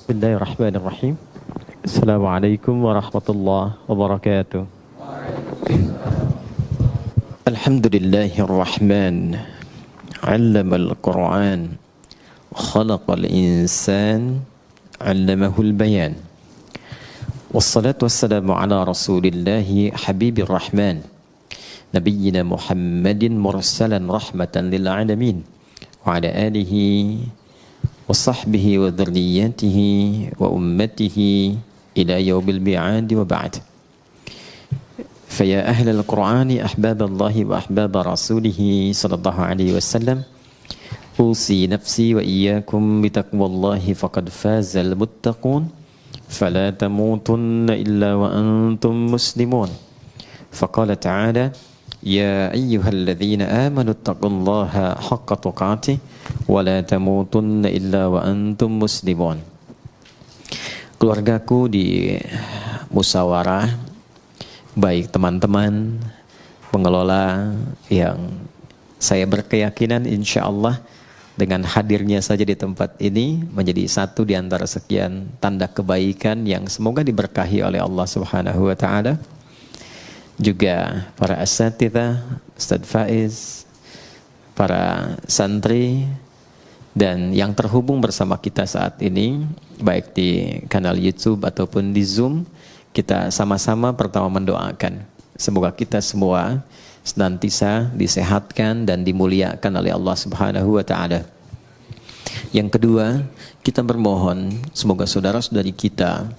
Bismillahirrahmanirrahim. Assalamualaikum warahmatullahi wabarakatuh. Alhamdulillahirrahman. Allamal Qur'an. Khalaqal insan. Allamahul bayan. Wassalatu wassalamu ala rasulillahi habibir rahman. Nabiyyina Muhammadin mursalan rahmatan lil alamin. Wa ala alihi wa sahbihi wa dhurriyyatihi wa ummatihi ila yawmil mi'ad wa ba'd. Faya ahlal Qur'ani ahbaballahi wa ahbaba rasulihi sallallahu alaihi wasallam, usi nafsi wa iyyakum bitaqwallahi faqad fazal muttaqun, fala tamutunna illa wa antum muslimun. Faqala ta'ala, ya ayyuhalladzina amanu taqullaha haqqa tuqatih wa la tamutunna illa wa antum muslimun. Keluargaku di musyawarah, baik teman-teman pengelola yang saya berkeyakinan insya Allah dengan hadirnya saja di tempat ini menjadi satu di antara sekian tanda kebaikan yang semoga diberkahi oleh Allah Subhanahu wa Ta'ala. Juga para asatidz, Ustadz Faiz, para santri, dan yang terhubung bersama kita saat ini baik di kanal YouTube ataupun di Zoom. Kita sama-sama pertama mendoakan semoga kita semua senantiasa disehatkan dan dimuliakan oleh Allah Subhanahu wa Ta'ala. Yang kedua, kita bermohon semoga saudara-saudari kita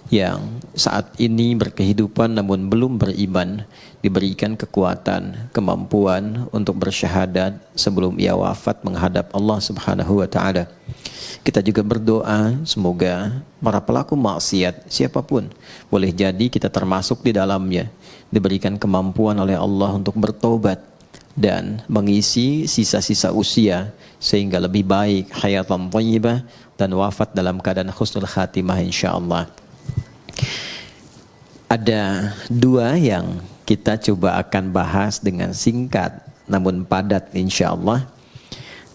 yang saat ini berkehidupan namun belum beriman diberikan kekuatan, kemampuan untuk bersyahadat sebelum ia wafat menghadap Allah Subhanahu wa Ta'ala. Kita juga berdoa semoga para pelaku maksiat siapapun, boleh jadi kita termasuk di dalamnya, diberikan kemampuan oleh Allah untuk bertobat dan mengisi sisa-sisa usia sehingga lebih baik hayatan thayyibah dan wafat dalam keadaan husnul khatimah insyaallah. Ada dua yang kita coba akan bahas dengan singkat namun padat insyaallah.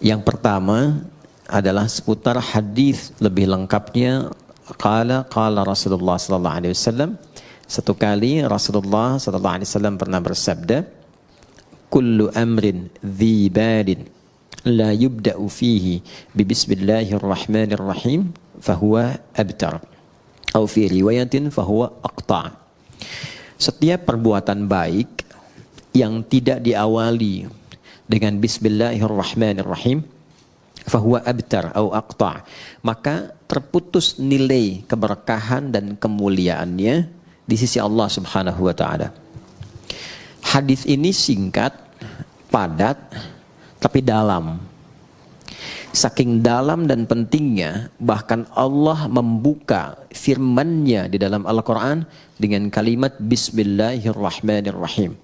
Yang pertama adalah seputar hadis lebih lengkapnya qala Rasulullah sallallahu alaihi wasallam. Satu kali Rasulullah sallallahu alaihi wasallam pernah bersabda, kullu amrin dhi balin la yubda'u fihi bi bismillahirrahmanirrahim fahuwa abtar atau fi riwayatin fahuwa aqta'. Setiap perbuatan baik yang tidak diawali dengan bismillahirrahmanirrahim fahuwa abtar atau aqta', maka terputus nilai keberkahan dan kemuliaannya di sisi Allah Subhanahu wa Ta'ala. Hadis ini singkat, padat, tapi dalam. Saking dalam dan pentingnya, bahkan Allah membuka firman-Nya di dalam Al-Quran dengan kalimat Bismillahirrahmanirrahim.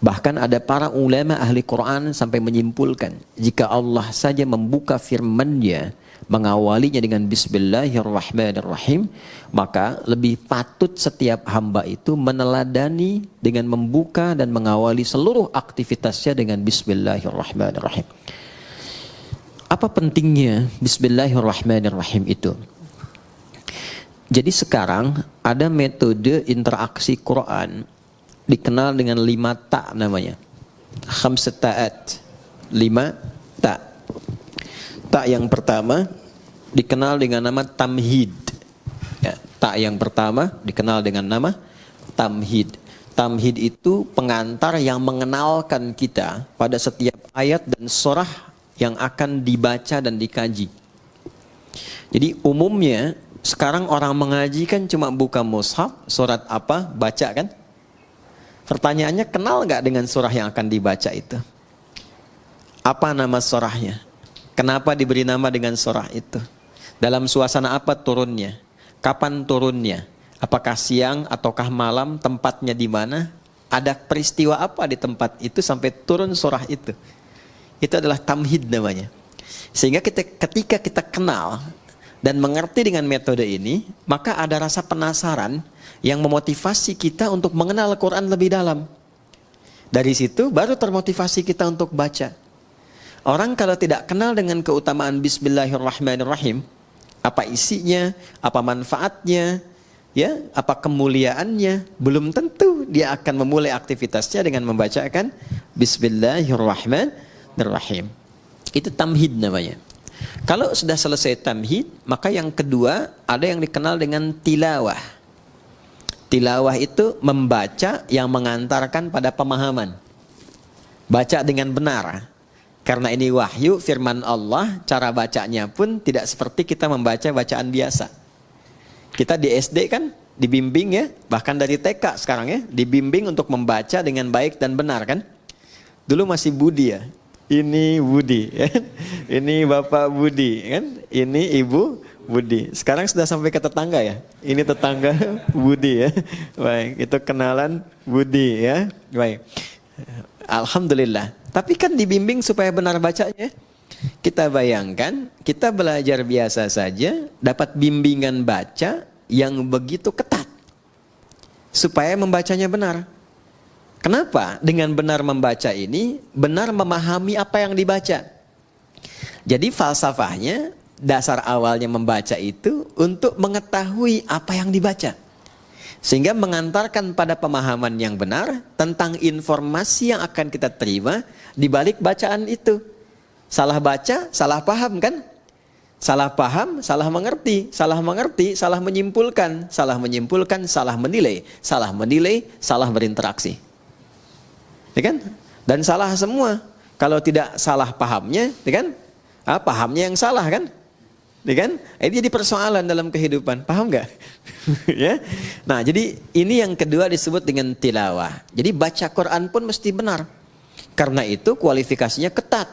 Bahkan ada para ulama ahli Quran sampai menyimpulkan, jika Allah saja membuka firman-Nya, mengawalinya dengan Bismillahirrahmanirrahim, maka lebih patut setiap hamba itu meneladani dengan membuka dan mengawali seluruh aktivitasnya dengan Bismillahirrahmanirrahim. Apa pentingnya Bismillahirrahmanirrahim itu? Jadi sekarang ada metode interaksi Quran dikenal dengan 5 ta namanya. Khamsat ta'at. 5 ta. Ta yang pertama dikenal dengan nama tamhid. Ya, ta yang pertama dikenal dengan nama tamhid. Tamhid itu pengantar yang mengenalkan kita pada setiap ayat dan surah yang akan dibaca dan dikaji. Jadi umumnya sekarang orang mengaji kan cuma buka mushaf, surat apa, baca kan? Pertanyaannya, kenal nggak dengan surah yang akan dibaca itu? Apa nama surahnya? Kenapa diberi nama dengan surah itu? Dalam suasana apa turunnya? Kapan turunnya? Apakah siang ataukah malam? Tempatnya di mana? Ada peristiwa apa di tempat itu sampai turun surah itu? Itu adalah tamhid namanya. Sehingga ketika kita kenal dan mengerti dengan metode ini, maka ada rasa penasaran yang memotivasi kita untuk mengenal Al-Quran lebih dalam. Dari situ baru termotivasi kita untuk baca. Orang kalau tidak kenal dengan keutamaan Bismillahirrahmanirrahim, Apa isinya, apa manfaatnya, ya, apa kemuliaannya, belum tentu dia akan memulai aktivitasnya dengan membacakan Bismillahirrahmanirrahim. Itu tamhid namanya. Kalau sudah selesai tamhid, maka yang kedua ada yang dikenal dengan tilawah. Tilawah itu membaca yang mengantarkan pada pemahaman. Baca dengan benar. Karena ini wahyu, firman Allah, cara bacanya pun tidak seperti kita membaca bacaan biasa. Kita di SD kan dibimbing ya, bahkan dari TK sekarang ya, dibimbing untuk membaca dengan baik dan benar kan. Dulu masih Budi ya, ini Budi ya. Ini Bapak Budi kan, ini Ibu Budi. Sekarang sudah sampai ke tetangga ya, ini tetangga Budi ya. Baik, itu kenalan Budi ya. Baik, alhamdulillah. Tapi kan dibimbing supaya benar bacanya. Kita bayangkan, kita belajar biasa saja, dapat bimbingan baca yang begitu ketat. Supaya membacanya benar. Kenapa? Dengan benar membaca ini, benar memahami apa yang dibaca. Jadi falsafahnya, dasar awalnya membaca itu untuk mengetahui apa yang dibaca. Sehingga mengantarkan pada pemahaman yang benar tentang informasi yang akan kita terima di balik bacaan itu. Salah baca, salah paham kan? Salah paham, salah mengerti, salah mengerti, salah menyimpulkan, salah menyimpulkan, salah menilai, salah berinteraksi. Ya kan? Dan salah semua. Kalau tidak salah pahamnya, ya kan? Pahamnya yang salah kan? Ya kan? Ini jadi persoalan dalam kehidupan. Paham nggak? Ya. Nah, jadi ini yang kedua disebut dengan tilawah. Jadi baca Quran pun mesti benar. Karena itu kualifikasinya ketat.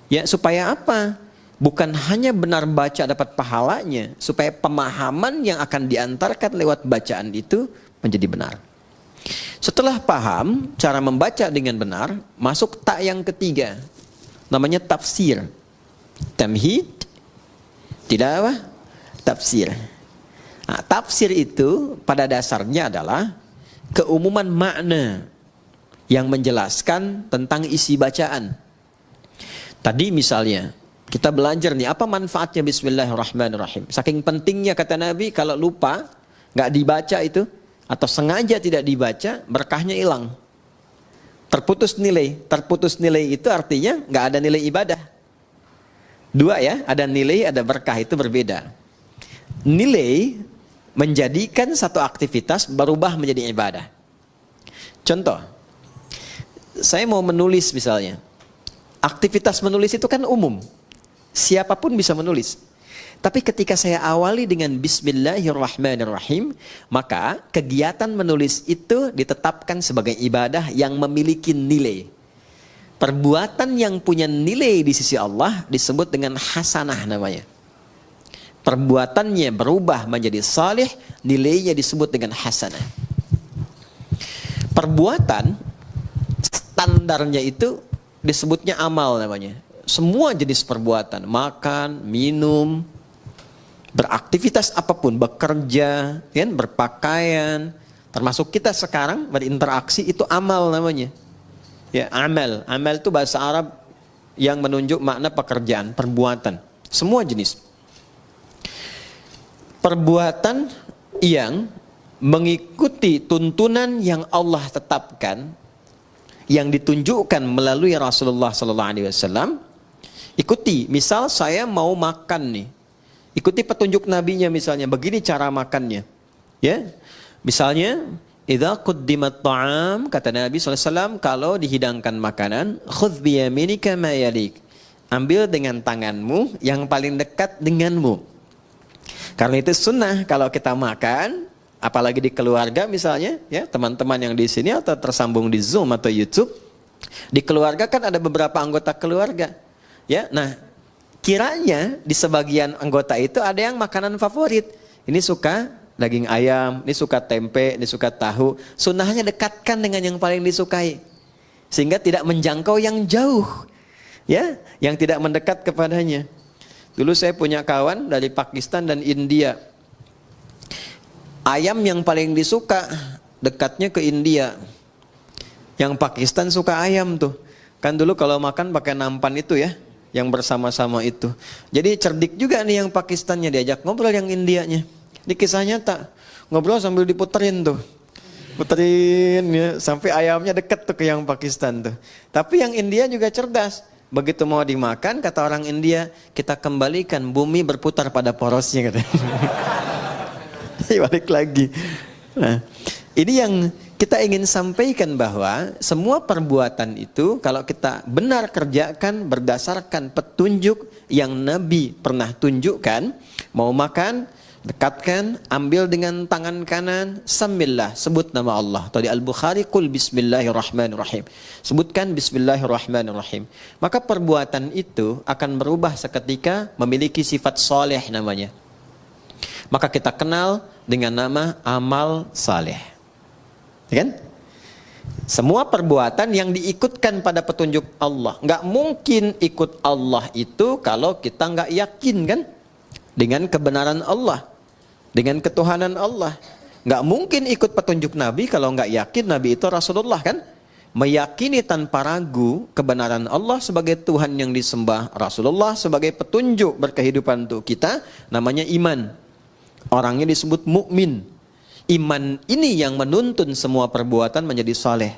Ya, supaya apa? Bukan hanya benar baca dapat pahalanya, supaya pemahaman yang akan diantarkan lewat bacaan itu menjadi benar. Setelah paham cara membaca dengan benar, masuk tak yang ketiga. Namanya tafsir. Tamhid, tilawah, tafsir. Nah, tafsir itu pada dasarnya adalah keumuman makna yang menjelaskan tentang isi bacaan. Tadi misalnya kita belajar nih apa manfaatnya Bismillahirrahmanirrahim. Saking pentingnya kata Nabi, kalau lupa nggak dibaca itu atau sengaja tidak dibaca, berkahnya hilang. Terputus nilai. Terputus nilai itu artinya nggak ada nilai ibadah. Dua ya, ada nilai, ada berkah, itu berbeda. Nilai menjadikan satu aktivitas berubah menjadi ibadah. Contoh, saya mau menulis misalnya. Aktivitas menulis itu kan umum. Siapapun bisa menulis. Tapi ketika saya awali dengan Bismillahirrahmanirrahim, maka kegiatan menulis itu ditetapkan sebagai ibadah yang memiliki nilai. Perbuatan yang punya nilai di sisi Allah disebut dengan hasanah namanya. Perbuatannya berubah menjadi salih, nilainya disebut dengan hasanah. Perbuatan standarnya itu disebutnya amal namanya. Semua jenis perbuatan, makan, minum, beraktivitas apapun, bekerja, kan, berpakaian, termasuk kita sekarang berinteraksi, itu amal namanya. Ya, amal. Amal itu bahasa Arab yang menunjuk makna pekerjaan, perbuatan. Semua jenis. Perbuatan yang mengikuti tuntunan yang Allah tetapkan, yang ditunjukkan melalui Rasulullah SAW, ikuti. Misal saya mau makan nih, ikuti petunjuk nabinya misalnya, begini cara makannya. Ya, misalnya, idza quddimat ta'am, kata Nabi SAW, kalau dihidangkan makanan, khudh biyaminika ma yalik, ambil dengan tanganmu yang paling dekat denganmu. Karena itu sunnah kalau kita makan, apalagi di keluarga misalnya, ya teman-teman yang di sini atau tersambung di Zoom atau YouTube, di keluarga kan ada beberapa anggota keluarga, ya. Nah, kiranya di sebagian anggota itu ada yang makanan favorit. Ini suka daging ayam, ini suka tempe, ini suka tahu. Sunnahnya dekatkan dengan yang paling disukai, sehingga tidak menjangkau yang jauh, ya, yang tidak mendekat kepadanya. Dulu saya punya kawan dari Pakistan dan India. Ayam yang paling disuka dekatnya ke India. Yang Pakistan suka ayam tuh. Kan dulu kalau makan pakai nampan itu ya, yang bersama-sama itu. Jadi cerdik juga nih yang Pakistannya, diajak ngobrol yang Indianya. Di kisah nyata, ngobrol sambil diputerin tuh. Puterin ya, sampai ayamnya deket tuh ke yang Pakistan tuh. Tapi yang India juga cerdas. Begitu mau dimakan, kata orang India, kita kembalikan bumi berputar pada porosnya katanya. Balik lagi. Nah, ini yang kita ingin sampaikan bahwa semua perbuatan itu kalau kita benar kerjakan berdasarkan petunjuk yang Nabi pernah tunjukkan, mau makan, dekatkan, ambil dengan tangan kanan, samillah, sebut nama Allah. Tadi Al-Bukhari, qul bismillahirrahmanirrahim. Sebutkan bismillahirrahmanirrahim. Maka perbuatan itu akan berubah seketika memiliki sifat soleh namanya. Maka kita kenal dengan nama amal saleh. Ya kan? Semua perbuatan yang diikutkan pada petunjuk Allah. Nggak mungkin ikut Allah itu kalau kita nggak yakin kan? Dengan kebenaran Allah. Dengan ketuhanan Allah. Nggak mungkin ikut petunjuk Nabi kalau nggak yakin Nabi itu Rasulullah kan? Meyakini tanpa ragu kebenaran Allah sebagai Tuhan yang disembah, Rasulullah sebagai petunjuk berkehidupan untuk kita, namanya iman. Orangnya disebut mukmin. Iman ini yang menuntun semua perbuatan menjadi saleh.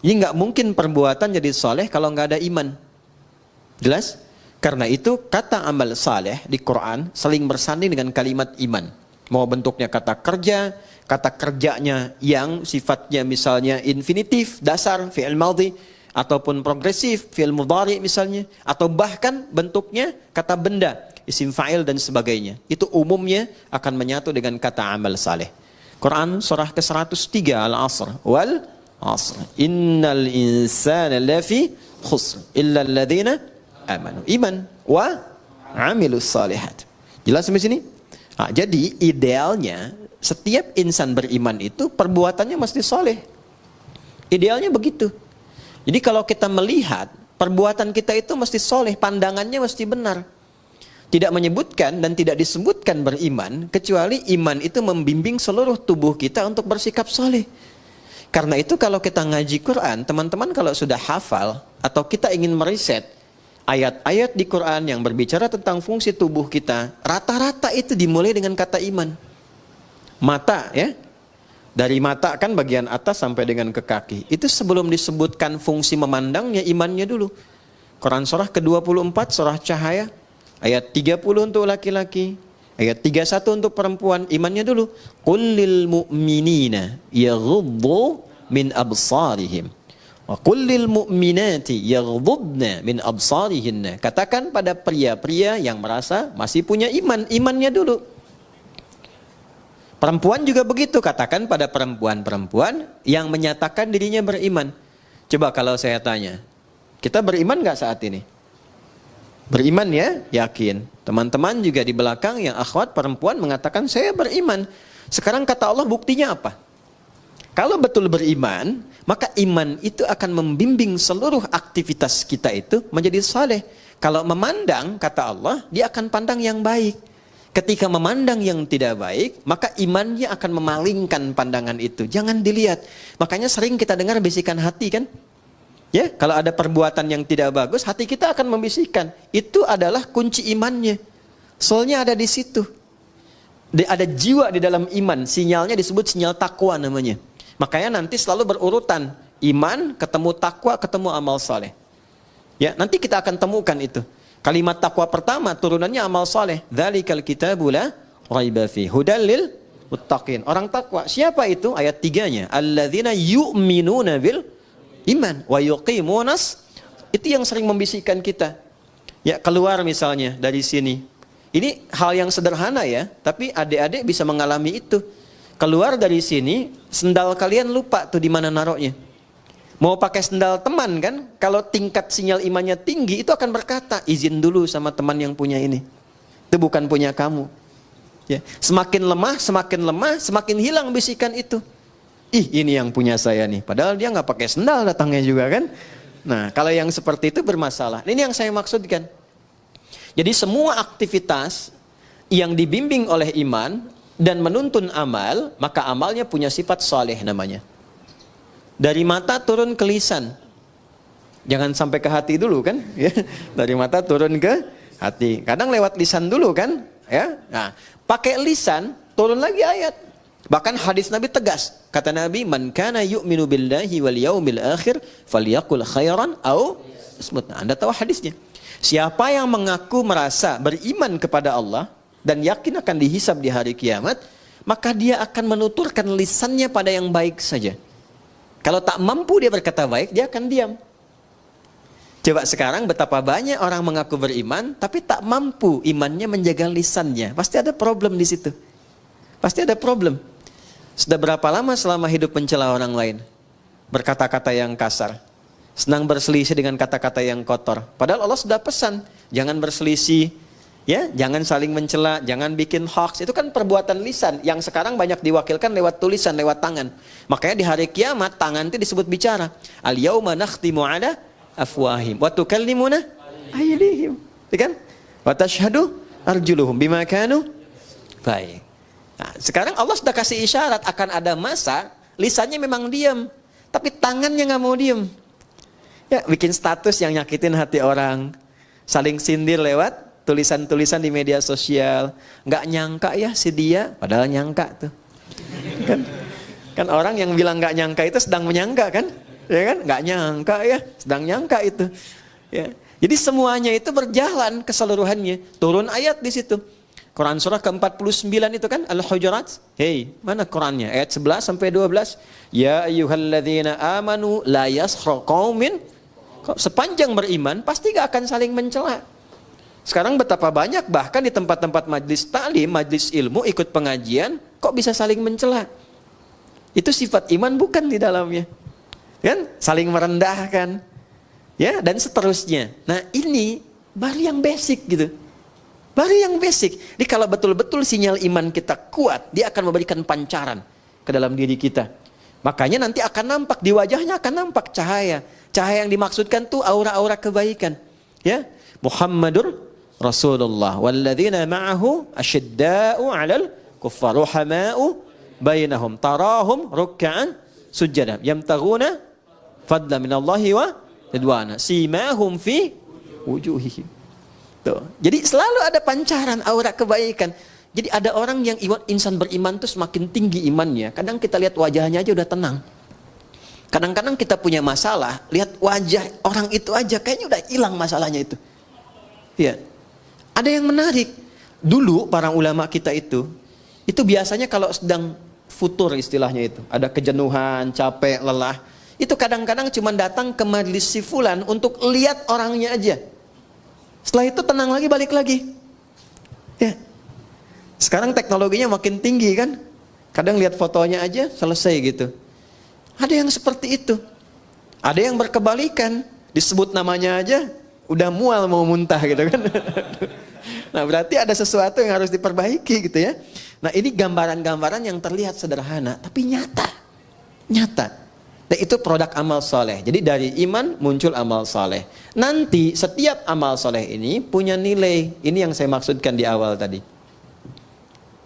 Ini nggak mungkin perbuatan jadi saleh kalau nggak ada iman. Jelas? Karena itu kata amal saleh di Quran saling bersanding dengan kalimat iman. Mau bentuknya kata kerja, kata kerjanya yang sifatnya misalnya infinitif, dasar, fi'il madhi, ataupun progresif, fi'il mudhari misalnya, atau bahkan bentuknya kata benda, isim fa'il dan sebagainya. Itu umumnya akan menyatu dengan kata amal saleh. Quran surah ke-103 Al-Asr, wal asr innal insana lafi khusr illa alladhina amanu, iman wa amilus salihat. Jelas sampai sini? Nah, jadi idealnya setiap insan beriman itu perbuatannya mesti soleh. Idealnya begitu. Jadi kalau kita melihat perbuatan kita itu mesti soleh, pandangannya mesti benar. Tidak menyebutkan dan tidak disebutkan beriman kecuali iman itu membimbing seluruh tubuh kita untuk bersikap soleh. Karena itu kalau kita ngaji Quran, teman-teman kalau sudah hafal atau kita ingin meriset ayat-ayat di Quran yang berbicara tentang fungsi tubuh kita, rata-rata itu dimulai dengan kata iman. Mata ya, dari mata kan bagian atas sampai dengan ke kaki. Itu sebelum disebutkan fungsi memandangnya, imannya dulu. Quran surah ke-24 surah Cahaya ayat 30 untuk laki-laki, ayat 31 untuk perempuan, imannya dulu. Qul lil mu'minina yaghuddu min absarihim wa qul lil mu'minati yaghuddna min absarihinna. Katakan pada pria-pria yang merasa masih punya iman, imannya dulu. Perempuan juga begitu, katakan pada perempuan-perempuan yang menyatakan dirinya beriman. Coba kalau saya tanya, kita beriman nggak saat ini? Beriman ya, yakin. Teman-teman juga di belakang yang akhwat perempuan mengatakan saya beriman. Sekarang kata Allah buktinya apa? Kalau betul beriman, maka iman itu akan membimbing seluruh aktivitas kita itu menjadi saleh. Kalau memandang, kata Allah, dia akan pandang yang baik. Ketika memandang yang tidak baik, maka imannya akan memalingkan pandangan itu. Jangan dilihat. Makanya sering kita dengar bisikan hati kan? Ya, kalau ada perbuatan yang tidak bagus, hati kita akan membisikkan. Itu adalah kunci imannya. Soalnya ada di situ. Ada jiwa di dalam iman. Sinyalnya disebut sinyal takwa namanya. Makanya nanti selalu berurutan. Iman, ketemu takwa, ketemu amal saleh. Ya, nanti kita akan temukan itu. Kalimat takwa pertama turunannya amal saleh. Dzalikal kitabu la raiba fi hudal lil muttaqin. Orang takwa. Siapa itu? Ayat 3-nya. Alladzina yu'minuna bil iman wa yuqimunas, itu yang sering membisikkan kita. Ya, keluar misalnya dari sini. Ini hal yang sederhana ya, tapi adik-adik bisa mengalami itu. Keluar dari sini, sendal kalian lupa tuh di mana naruhnya. Mau pakai sendal teman kan? Kalau tingkat sinyal imannya tinggi, itu akan berkata, izin dulu sama teman yang punya ini. Itu bukan punya kamu. Ya, semakin lemah, semakin hilang bisikan itu. Ih, ini yang punya saya nih. Padahal dia nggak pakai sendal datangnya juga kan. Nah, kalau yang seperti itu bermasalah. Ini yang saya maksudkan. Jadi semua aktivitas yang dibimbing oleh iman dan menuntun amal, maka amalnya punya sifat saleh namanya. Dari mata turun ke lisan. Jangan sampai ke hati dulu kan, ya. Dari mata turun ke hati. Kadang lewat lisan dulu kan, ya. Nah, pakai lisan turun lagi ayat. Bahkan hadis Nabi tegas. Kata Nabi, "Man kana yu'minu billahi wal yaumil akhir falyaqul khairan aw asmut." Nah, Anda tahu hadisnya. Siapa yang mengaku merasa beriman kepada Allah dan yakin akan dihisab di hari kiamat, maka dia akan menuturkan lisannya pada yang baik saja. Kalau tak mampu dia berkata baik, dia akan diam. Coba sekarang betapa banyak orang mengaku beriman tapi tak mampu imannya menjaga lisannya. Pasti ada problem di situ. Pasti ada problem. Sudah berapa lama selama hidup mencela orang lain? Berkata-kata yang kasar. Senang berselisih dengan kata-kata yang kotor. Padahal Allah sudah pesan, jangan berselisih, ya, jangan saling mencela, jangan bikin hoax. Itu kan perbuatan lisan yang sekarang banyak diwakilkan lewat tulisan, lewat tangan. Makanya di hari kiamat tangan itu disebut bicara. Al-yauma nakhtimu ala afwahim wa tukallimuna aydihim. Kan? Wa tashhadu arjuluhum bima kanu. Baik. Nah, sekarang Allah sudah kasih isyarat akan ada masa lisannya memang diam, tapi tangannya nggak mau diam. Ya, bikin status yang nyakitin hati orang, saling sindir lewat tulisan-tulisan di media sosial. Nggak nyangka ya si dia, padahal nyangka tuh. Kan orang yang bilang nggak nyangka itu sedang menyangka kan? Ya kan? Nggak nyangka ya, sedang nyangka itu. Ya. Jadi semuanya itu berjalan keseluruhannya. Turun ayat di situ. Quran surah ke-49 itu kan Al-Hujurat. Hei, mana Qurannya? Ayat 11 sampai 12. Ya ayyuhalladzina amanu la yaskhar qaumin. Sepanjang beriman pasti gak akan saling mencela. Sekarang betapa banyak bahkan di tempat-tempat majlis ta'lim, majlis ilmu, ikut pengajian, kok bisa saling mencela? Itu sifat iman bukan di dalamnya. Kan? Saling merendahkan. Ya, dan seterusnya. Nah, ini baru yang basic gitu. Baru yang basic. Jadi kalau betul-betul sinyal iman kita kuat, dia akan memberikan pancaran ke dalam diri kita. Makanya nanti akan nampak, di wajahnya akan nampak cahaya. Cahaya yang dimaksudkan tuh aura-aura kebaikan. Ya, Muhammadur Rasulullah. Walladzina ma'ahu asyidda'u 'alal kuffar ruhama'u bainahum tarahum ruk'an sujada yamtaghuna fadlan minallahi wa ridwana simahum fi wujuhihim. Tuh. Jadi selalu ada pancaran aura kebaikan. Jadi ada orang yang insan beriman tuh semakin tinggi imannya. Kadang kita lihat wajahnya aja udah tenang. Kadang-kadang kita punya masalah, lihat wajah orang itu aja kayaknya udah hilang masalahnya itu. Ya. Ada yang menarik. Dulu para ulama kita itu biasanya kalau sedang futur istilahnya itu, ada kejenuhan, capek, lelah, itu kadang-kadang cuma datang ke majelis si fulan untuk lihat orangnya aja. Setelah itu tenang lagi, balik lagi. Ya. Sekarang teknologinya makin tinggi kan. Kadang lihat fotonya aja selesai gitu. Ada yang seperti itu. Ada yang berkebalikan. Disebut namanya aja udah mual mau muntah gitu kan. Nah, berarti ada sesuatu yang harus diperbaiki gitu ya. Nah, ini gambaran-gambaran yang terlihat sederhana tapi nyata. Nyata. Dan itu produk amal soleh. Jadi dari iman muncul amal soleh. Nanti setiap amal soleh ini punya nilai. Ini yang saya maksudkan di awal tadi.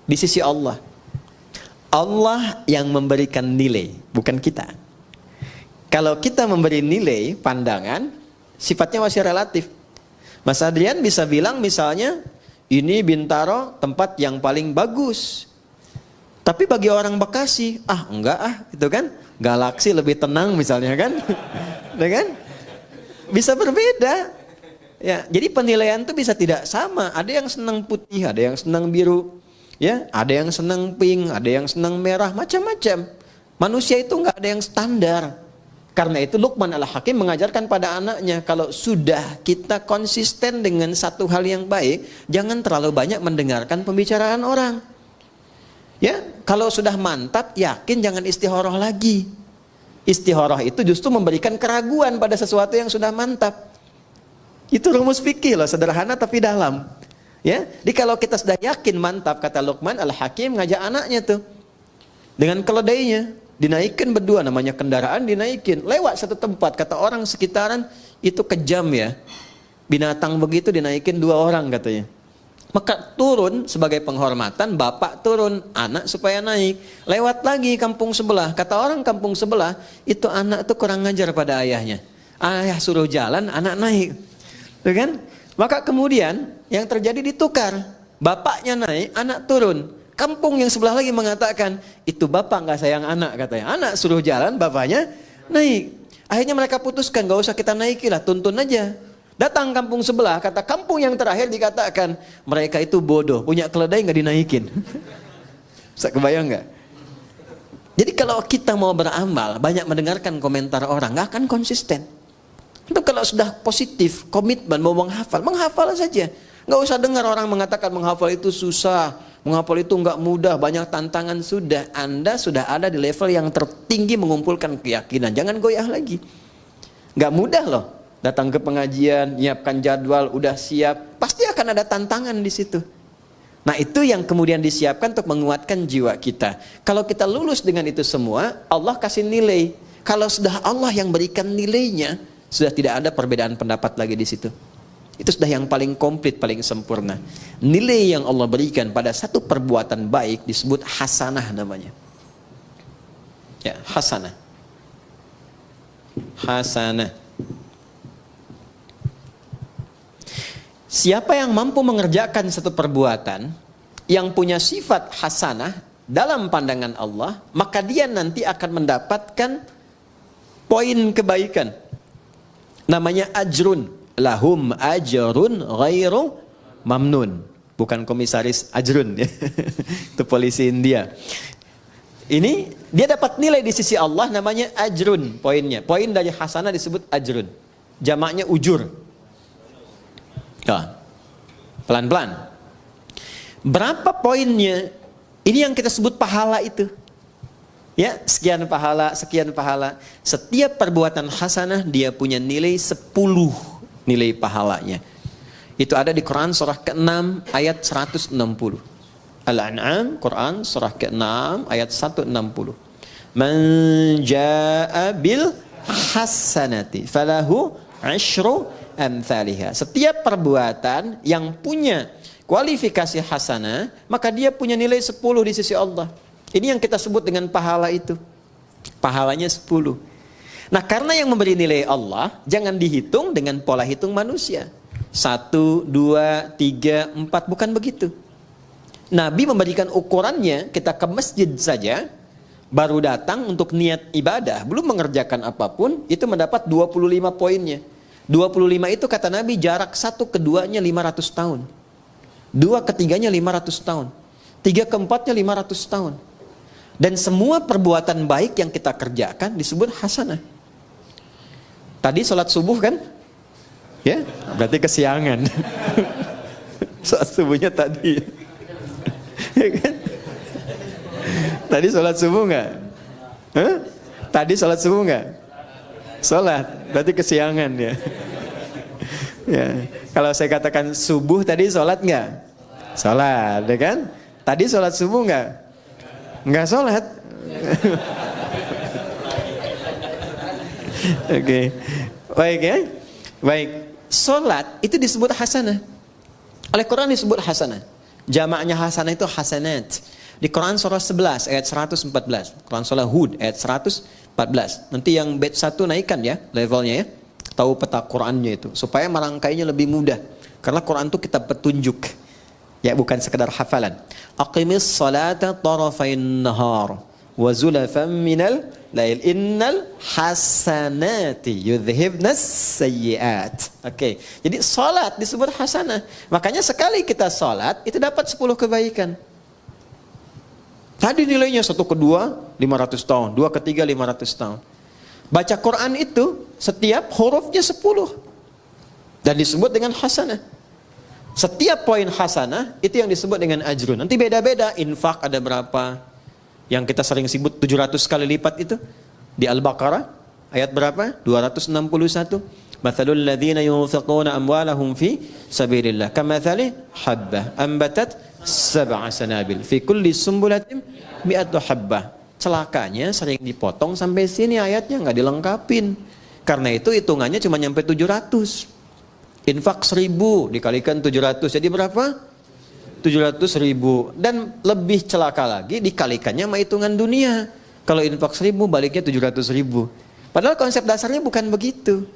Di sisi Allah. Allah yang memberikan nilai, bukan kita. Kalau kita memberi nilai, pandangan, sifatnya masih relatif. Mas Adrian bisa bilang misalnya, ini Bintaro tempat yang paling bagus. Tapi bagi orang Bekasi, enggak itu kan. Galaksi lebih tenang misalnya kan. Ya kan? Bisa berbeda. Ya, jadi penilaian itu bisa tidak sama. Ada yang senang putih, ada yang senang biru. Ya, ada yang senang pink, ada yang senang merah, macam-macam. Manusia itu enggak ada yang standar. Karena itu Luqman Al-Hakim mengajarkan pada anaknya, kalau sudah kita konsisten dengan satu hal yang baik, jangan terlalu banyak mendengarkan pembicaraan orang. Ya, kalau sudah mantap, yakin jangan istikharah lagi. Istikharah itu justru memberikan keraguan pada sesuatu yang sudah mantap. Itu rumus fikih loh, sederhana tapi dalam. Ya, jadi kalau kita sudah yakin mantap, kata Luqman Al-Hakim ngajak anaknya tuh dengan keledainya, dinaikkan berdua, namanya kendaraan dinaikin, lewat satu tempat, kata orang sekitaran itu kejam ya. Binatang begitu dinaikin 2 orang katanya. Maka turun sebagai penghormatan, bapak turun, anak supaya naik. Lewat lagi kampung sebelah. Kata orang kampung sebelah, itu anak tuh kurang ngajar pada ayahnya. Ayah suruh jalan, anak naik. Tuh kan? Maka kemudian yang terjadi ditukar. Bapaknya naik, anak turun. Kampung yang sebelah lagi mengatakan, itu bapak nggak sayang anak katanya. Anak suruh jalan, bapaknya naik. Akhirnya mereka putuskan, gak usah kita naikilah, tuntun aja. Datang kampung sebelah, kata kampung yang terakhir dikatakan, mereka itu bodoh, punya keledai nggak dinaikin. Bisa kebayang nggak? Jadi kalau kita mau beramal, banyak mendengarkan komentar orang, nggak akan konsisten. Itu kalau sudah positif, komitmen, mau menghafal saja. Nggak usah dengar orang mengatakan menghafal itu susah, menghafal itu nggak mudah, banyak tantangan. Sudah, Anda sudah ada di level yang tertinggi mengumpulkan keyakinan. Jangan goyah lagi. Nggak mudah loh. Datang ke pengajian, nyiapkan jadwal, udah siap, pasti akan ada tantangan di situ. Nah itu yang kemudian disiapkan untuk menguatkan jiwa kita. Kalau kita lulus dengan itu semua, Allah kasih nilai. Kalau sudah Allah yang berikan nilainya, sudah tidak ada perbedaan pendapat lagi di situ. Itu sudah yang paling komplit, paling sempurna. Nilai yang Allah berikan pada satu perbuatan baik disebut hasanah namanya. Ya, hasanah. Hasanah. Siapa yang mampu mengerjakan satu perbuatan yang punya sifat hasanah dalam pandangan Allah, maka dia nanti akan mendapatkan poin kebaikan. Namanya ajrun. Lahum ajrun ghairu mamnun. Bukan komisaris ajrun ya. Itu polisi India. Ini dia dapat nilai di sisi Allah namanya ajrun poinnya. Poin dari hasanah disebut ajrun. Jamaknya ujur. Pelan-pelan. Berapa poinnya? Ini yang kita sebut pahala itu. Ya, sekian pahala, sekian pahala. Setiap perbuatan hasanah dia punya nilai 10 nilai pahalanya. Itu ada di Quran surah ke-6 ayat 160. Al-An'am, Quran surah ke-6 ayat 160. Man jaa'a bil hasanati falahu 'asyru amthaliha. Setiap perbuatan yang punya kualifikasi hasanah, maka dia punya nilai 10 di sisi Allah. Ini yang kita sebut dengan pahala itu. Pahalanya 10. Nah, karena yang memberi nilai Allah, jangan dihitung dengan pola hitung manusia. 1, 2, 3, 4, bukan begitu. Nabi memberikan ukurannya, kita ke masjid saja, baru datang untuk niat ibadah, belum mengerjakan apapun, itu mendapat 25 poinnya. 25 itu kata Nabi jarak 1 ke 2-nya 500 tahun. 2 ke 3-nya 500 tahun. 3 ke 4-nya 500 tahun. Dan semua perbuatan baik yang kita kerjakan disebut hasanah. Tadi sholat subuh kan? Ya, berarti kesiangan. Sholat subuhnya tadi. Ya kan? Tadi sholat subuh enggak? Hah? Tadi sholat subuh enggak? Sholat, berarti kesiangan ya. Ya. Kalau saya katakan subuh tadi sholat enggak? Sholat, ya kan? Tadi sholat subuh enggak? Enggak sholat. Oke. Baik ya. Baik. Sholat itu disebut hasanah. Oleh Quran disebut hasanah. Jamaknya hasanah itu hasanat. Di Quran surah 11 ayat 114. Quran surah Hud ayat 114. Nanti yang bait 1 naikkan ya levelnya ya. Tahu peta Qurannya itu supaya merangkainya lebih mudah. Karena Quran itu kitab petunjuk. Ya, bukan sekedar hafalan. Aqimis salata tarafain nahar wa zulafan minal lail innal hasanati yudhhibnas sayyiat. Oke. Jadi salat disebut hasanah. Makanya sekali kita salat itu dapat 10 kebaikan. Tadi nilainya 1 ke 2 500 tahun, 2 ke 3 500 tahun. Baca Quran itu setiap hurufnya 10 dan disebut dengan hasanah. Setiap poin hasanah itu yang disebut dengan ajrun. Nanti beda-beda. Infak ada berapa? Yang kita sering sebut 700 kali lipat itu di Al-Baqarah ayat berapa? 261. Mathalul ladzina yunfiquna amwalahum fi sabilillah kamathali habbah ambatat sab'a sanabil fi kulli sumbulatin mi'atu habbah. Celakanya sering dipotong sampai sini ayatnya nggak dilengkapin. Karena itu hitungannya cuma nyampe 700. Infak 1000 dikalikan 700 jadi berapa? 700.000. Dan lebih celaka lagi dikalikannya sama hitungan dunia. Kalau infak 1000 baliknya 700.000. Padahal konsep dasarnya bukan begitu.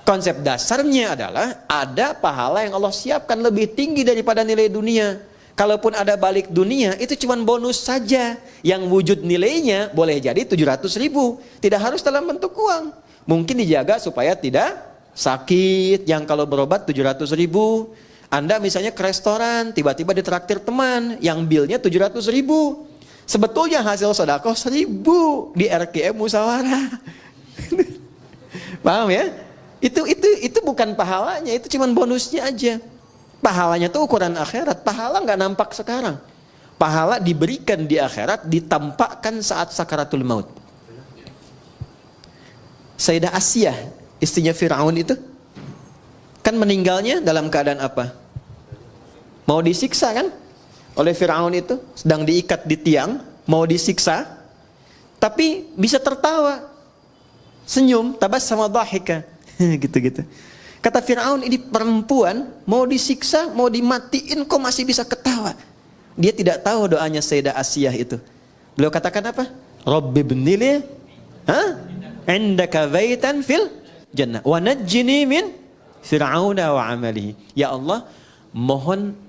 Konsep dasarnya adalah ada pahala yang Allah siapkan lebih tinggi daripada nilai dunia. Kalaupun ada balik dunia, itu cuma bonus saja. Yang wujud nilainya boleh jadi 700.000. Tidak harus dalam bentuk uang. Mungkin dijaga supaya tidak sakit. Yang kalau berobat 700.000. Anda misalnya ke restoran, tiba-tiba ditraktir teman, yang bilnya 700.000. Sebetulnya hasil sedekah 1.000 di RKM Musyawarah. Paham ya? Itu bukan pahalanya, itu cuma bonusnya aja. Pahalanya tuh ukuran akhirat. Pahala nggak nampak sekarang. Pahala diberikan di akhirat, ditampakkan saat sakaratul maut. Sayyidah Asiyah, istrinya Fir'aun itu, kan meninggalnya dalam keadaan apa? Mau disiksa kan? Oleh Fir'aun itu, sedang diikat di tiang, mau disiksa, tapi bisa tertawa, senyum, tabassama dhahika. Gitu-gitu. Kata Fir'aun, ini perempuan mau disiksa, mau dimatiin, kok masih bisa ketawa? Dia tidak tahu doanya Sayyidah Asiyah itu. Beliau katakan apa? Rabbi bnili indaka baitan fil jannah wa najjini min fir'auna wa amalihi. Ya Allah, mohon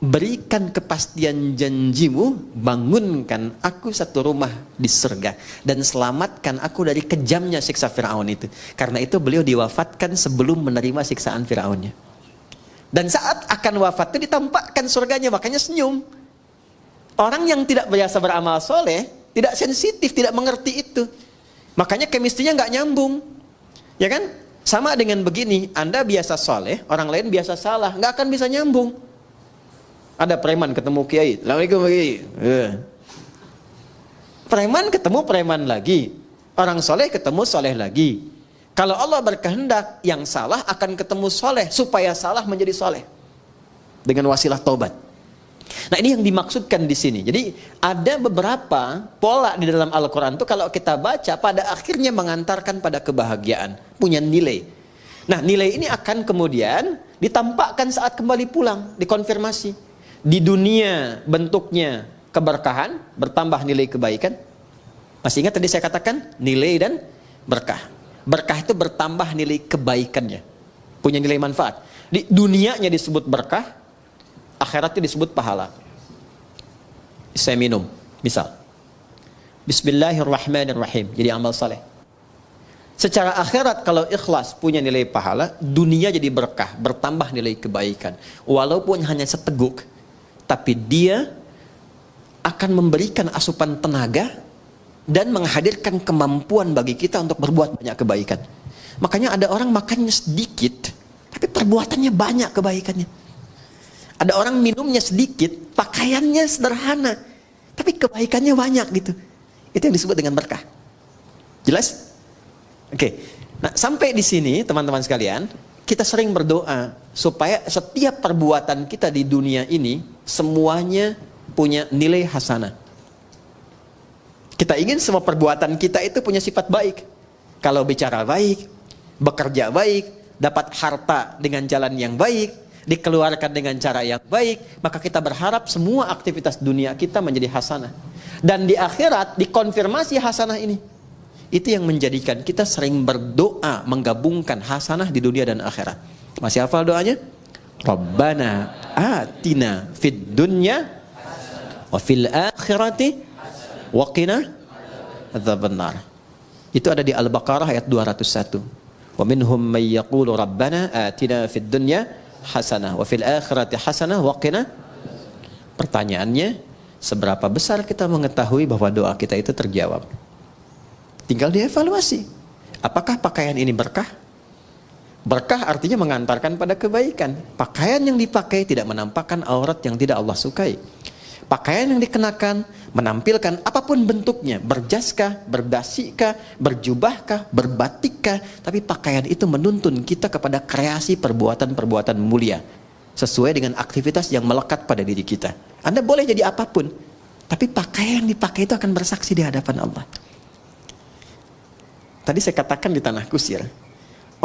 berikan kepastian janjimu, bangunkan aku satu rumah di surga dan selamatkan aku dari kejamnya siksa Fir'aun itu. Karena itu beliau diwafatkan sebelum menerima siksaan Fir'aunnya. Dan saat akan wafat itu ditampakkan surganya, makanya senyum. Orang yang tidak biasa beramal soleh, tidak sensitif, tidak mengerti itu. Makanya kemistrinya nggak nyambung. Ya kan? Sama dengan begini, Anda biasa soleh, orang lain biasa salah, nggak akan bisa nyambung. Ada preman ketemu kiai, Assalamualaikum kiai. Preman ketemu preman lagi, orang soleh ketemu soleh lagi. Kalau Allah berkehendak, yang salah akan ketemu soleh supaya salah menjadi soleh dengan wasilah taubat. Nah, ini yang dimaksudkan di sini. Jadi ada beberapa pola di dalam Al-Quran itu kalau kita baca pada akhirnya mengantarkan pada kebahagiaan, punya nilai. Nah, nilai ini akan kemudian ditampakkan saat kembali pulang, dikonfirmasi. Di dunia bentuknya keberkahan, bertambah nilai kebaikan. Masih ingat tadi saya katakan nilai dan berkah. Berkah itu bertambah nilai kebaikannya, punya nilai manfaat. Di dunianya disebut berkah, akhiratnya disebut pahala. Saya minum, misal Bismillahirrahmanirrahim, jadi amal saleh. Secara akhirat kalau ikhlas punya nilai pahala, dunia jadi berkah, bertambah nilai kebaikan. Walaupun hanya seteguk, tapi dia akan memberikan asupan tenaga dan menghadirkan kemampuan bagi kita untuk berbuat banyak kebaikan. Makanya ada orang makannya sedikit, tapi perbuatannya banyak kebaikannya. Ada orang minumnya sedikit, pakaiannya sederhana, tapi kebaikannya banyak gitu. Itu yang disebut dengan berkah. Jelas? Oke. Nah, sampai di sini teman-teman sekalian, kita sering berdoa supaya setiap perbuatan kita di dunia ini semuanya punya nilai hasanah. Kita ingin semua perbuatan kita itu punya sifat baik. Kalau bicara baik, bekerja baik, dapat harta dengan jalan yang baik, dikeluarkan dengan cara yang baik, maka kita berharap semua aktivitas dunia kita menjadi hasanah. Dan di akhirat dikonfirmasi hasanah ini. Itu yang menjadikan kita sering berdoa menggabungkan hasanah di dunia dan akhirat. Masih hafal doanya? Rabbana atina fid dunya wa fil akhirati wa qina adzabannar. Itu ada di Al-Baqarah ayat 201. Wa minhum may yaqulu rabbana atina fid dunya hasanah wa fil akhirati hasanah wa qina. Pertanyaannya, seberapa besar kita mengetahui bahwa doa kita itu terjawab? Tinggal dievaluasi. Apakah pakaian ini berkah? Berkah artinya mengantarkan pada kebaikan. Pakaian yang dipakai tidak menampakkan aurat yang tidak Allah sukai. Pakaian yang dikenakan menampilkan apapun bentuknya, berjaskah, berdasikah, berjubahkah, berbatikkah, tapi pakaian itu menuntun kita kepada kreasi perbuatan-perbuatan mulia sesuai dengan aktivitas yang melekat pada diri kita. Anda boleh jadi apapun, tapi pakaian yang dipakai itu akan bersaksi di hadapan Allah. Tadi saya katakan di Tanah Kusir,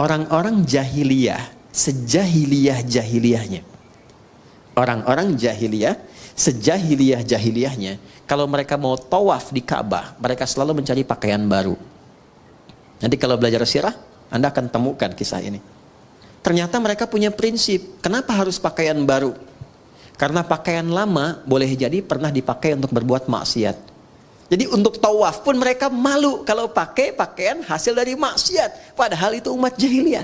orang-orang jahiliyah, sejahiliyah-jahiliyahnya, orang-orang jahiliyah, sejahiliyah-jahiliyahnya, kalau mereka mau tawaf di Ka'bah, mereka selalu mencari pakaian baru. Nanti kalau belajar sirah, Anda akan temukan kisah ini. ternyata mereka punya prinsip. Kenapa harus pakaian baru? Karena pakaian lama boleh jadi pernah dipakai untuk berbuat maksiat. Jadi untuk tawaf pun mereka malu kalau pakai pakaian hasil dari maksiat. Padahal itu umat jahiliyah.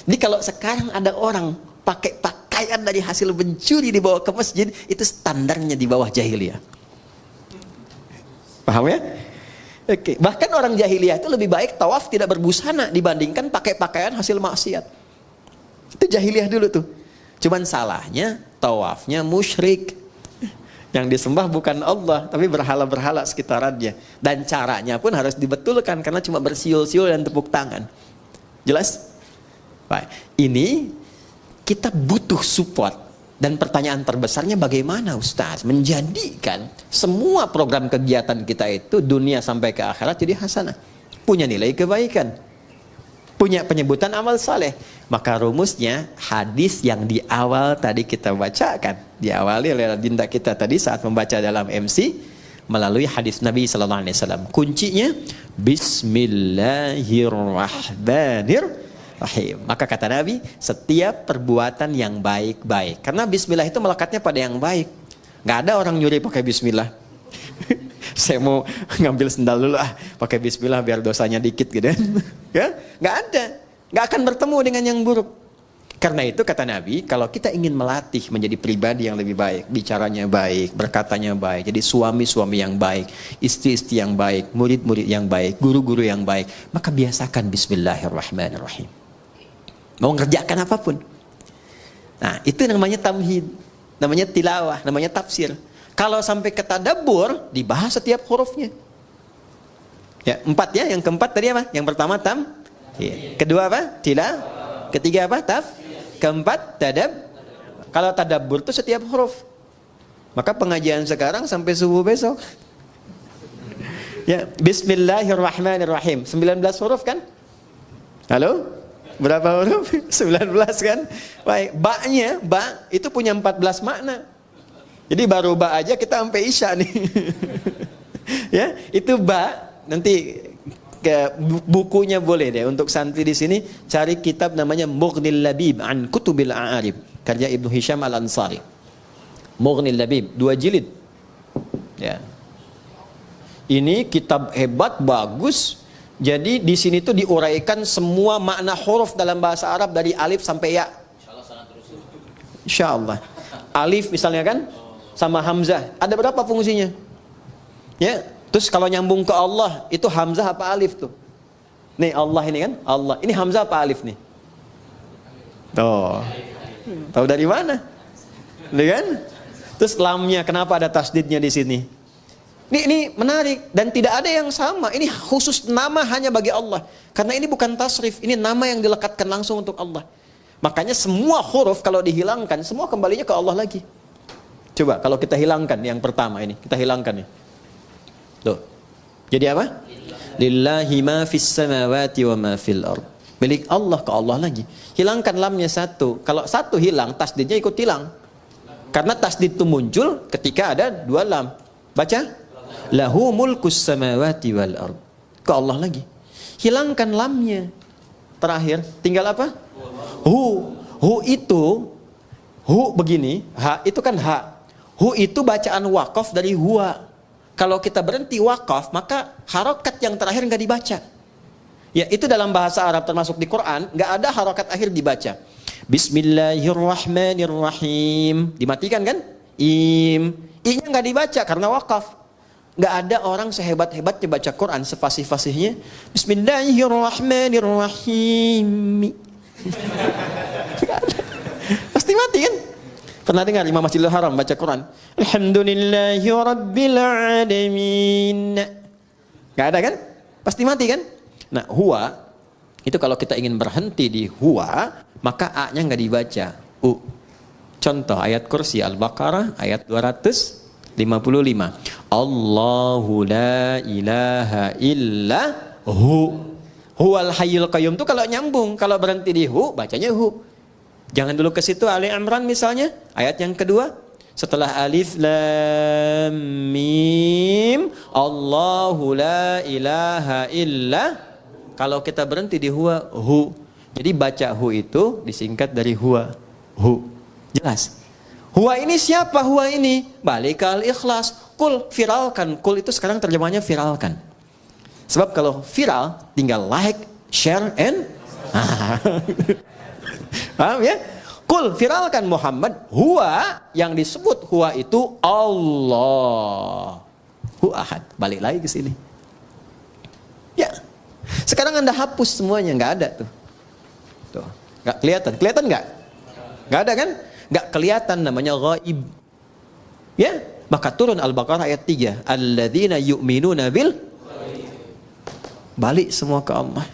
Jadi kalau sekarang ada orang pakai pakaian dari hasil mencuri dibawa ke masjid, itu standarnya di bawah jahiliyah. Paham ya? Oke. Bahkan orang jahiliyah itu lebih baik tawaf tidak berbusana dibandingkan pakai pakaian hasil maksiat. Itu jahiliyah dulu tuh. Cuman salahnya tawafnya musyrik. Yang disembah bukan Allah, tapi berhala-berhala sekitarannya. Dan caranya pun harus dibetulkan karena cuma bersiul-siul dan tepuk tangan. Jelas? Baik. Ini kita butuh support. Dan pertanyaan terbesarnya bagaimana Ustaz menjadikan semua program kegiatan kita itu dunia sampai ke akhirat jadi hasanah, punya nilai kebaikan, punya penyebutan amal saleh. Maka rumusnya hadis yang di awal tadi kita bacakan, diawali oleh dinda kita tadi saat membaca dalam MC melalui hadis Nabi sallallahu alaihi wasallam. Kuncinya bismillahirrahmanirrahim. Maka kata Nabi, setiap perbuatan yang baik-baik. Karena bismillah itu melekatnya pada yang baik. Nggak ada orang nyuri pakai bismillah. Saya mau ngambil sendal dulu, pakai bismillah biar dosanya dikit gitu kan. Ya, nggak ada. Nggak akan bertemu dengan yang buruk. Karena itu kata Nabi, kalau kita ingin melatih menjadi pribadi yang lebih baik, bicaranya baik, berkatanya baik, jadi suami-suami yang baik, istri-istri yang baik, murid-murid yang baik, guru-guru yang baik, maka biasakan bismillahirrahmanirrahim. Mau ngerjakan apapun. Nah, itu namanya tamhid, namanya tilawah, namanya tafsir. Kalau sampai ke tadabbur, dibahas setiap hurufnya. Ya, 4 ya, yang keempat tadi apa? Yang pertama ya. Kedua apa? Ketiga apa? Keempat Kalau tadabbur itu setiap huruf. Maka pengajian sekarang sampai subuh besok. Ya, bismillahirrahmanirrahim. 19 huruf kan? Halo? Berapa huruf? 19 kan? Baik, ba itu punya 14 makna. Jadi baru ba aja kita sampai isya nih. Ya, itu ba. Nanti ke bukunya boleh deh untuk santri di sini cari kitab namanya Mughnil Labib an Kutubil A'arib karya Ibnu Hisham Al-Ansari. Mughnil Labib 2 jilid. Ya. Ini kitab hebat, bagus. Jadi di sini tuh diuraikan semua makna huruf dalam bahasa Arab dari alif sampai ya. Insyaallah. Alif misalnya kan sama hamzah. Ada berapa fungsinya? Ya. Terus kalau nyambung ke Allah itu hamzah apa alif tuh? Nih Allah ini kan? Allah. Ini hamzah apa alif nih? Tuh. Tahu dari mana? Lihat kan? Terus lamnya kenapa ada tasdidnya di sini? Ini menarik dan tidak ada yang sama. Ini khusus nama hanya bagi Allah. Karena ini bukan tasrif, ini nama yang dilekatkan langsung untuk Allah. Makanya semua huruf kalau dihilangkan, semua kembalinya ke Allah lagi. Coba kalau kita hilangkan yang pertama ini, kita hilangkan nih. Tuh. Jadi apa? Lillahi ma fis samawati wa ma fil ard. Milik Allah ke Allah lagi. Hilangkan lamnya satu. Kalau satu hilang, tasdidnya ikut hilang. Karena tasdid itu muncul ketika ada 2 lam. Baca. Lahu mulkus samawati wal ard. Ke Allah lagi. Hilangkan lamnya. Terakhir, tinggal apa? Hu itu begini, ha itu kan ha. Hu itu bacaan wakaf dari huwa. Kalau kita berhenti wakaf, maka harokat yang terakhir nggak dibaca. Ya, itu dalam bahasa Arab termasuk di Quran, nggak ada harokat akhir dibaca. Bismillahirrahmanirrahim. Dimatikan kan? I-nya nggak dibaca karena wakaf. Nggak ada orang sehebat-hebatnya baca Quran sefasih-fasihnya Bismillahirrahmanirrahim. Pasti mati kan? Pernah dengar Imam Masjidil Haram baca Quran? Alhamdulillahirabbil alamin. Nggak ada kan? Pasti mati kan? Nah, huwa itu kalau kita ingin berhenti di huwa, maka a-nya nggak dibaca. Contoh ayat kursi Al-Baqarah ayat 255. Allahu la ilaha illa hu. Huwal hayyul qayyum itu kalau nyambung, kalau berhenti di hu bacanya hu. Jangan dulu ke situ. Ali Imran misalnya ayat yang kedua setelah alif lam mim Allahu la ilaha illa. Kalau kita berhenti di huwa hu. Jadi baca hu itu disingkat dari huwa. Hu. Jelas. Huwa ini siapa huwa ini? Balik ke al-ikhlas. Kul, viralkan. Kul itu sekarang terjemahnya viralkan. Sebab kalau viral, tinggal like, share, and paham ya? Kul, viralkan Muhammad. Huwa, yang disebut huwa itu Allah. Hu ahad. Balik lagi ke sini. Ya. Sekarang Anda hapus semuanya, nggak ada tuh. Tuh, nggak kelihatan. Kelihatan nggak? Nggak ada kan? Nggak kelihatan, namanya ghaib. Ya, maka turun Al-Baqarah ayat 3. Alladzina yu'minuna bil. Balik semua ke Allah.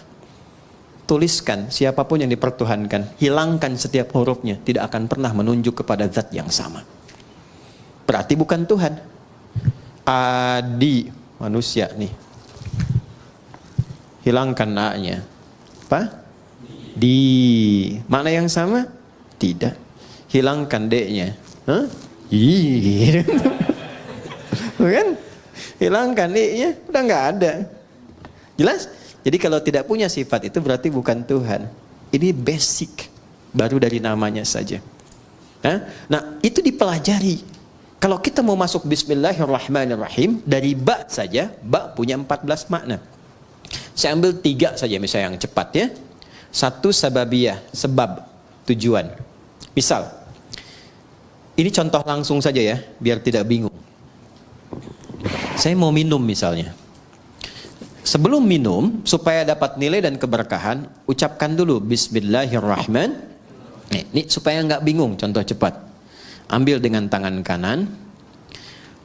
Tuliskan siapapun yang dipertuhankan, hilangkan setiap hurufnya, tidak akan pernah menunjuk kepada zat yang sama. Berarti bukan Tuhan. Adi, manusia nih. Hilangkan na-nya. Apa? Di. Makna yang sama? Tidak. Hilangkan D-nya. Hah? Bukan? Hilangkan D-nya, udah nggak ada. Jelas? Jadi kalau tidak punya sifat itu berarti bukan Tuhan. Ini basic, baru dari namanya saja. Nah, itu dipelajari. Kalau kita mau masuk Bismillahirrahmanirrahim, dari ba saja, ba punya 14 makna. Saya ambil 3 saja misalnya yang cepat ya. 1 sababiyah, sebab, tujuan. Misal, ini contoh langsung saja ya, biar tidak bingung. Saya mau minum misalnya. Sebelum minum, supaya dapat nilai dan keberkahan, ucapkan dulu Bismillahirrahmanirrahim. Ini supaya nggak bingung, contoh cepat. Ambil dengan tangan kanan.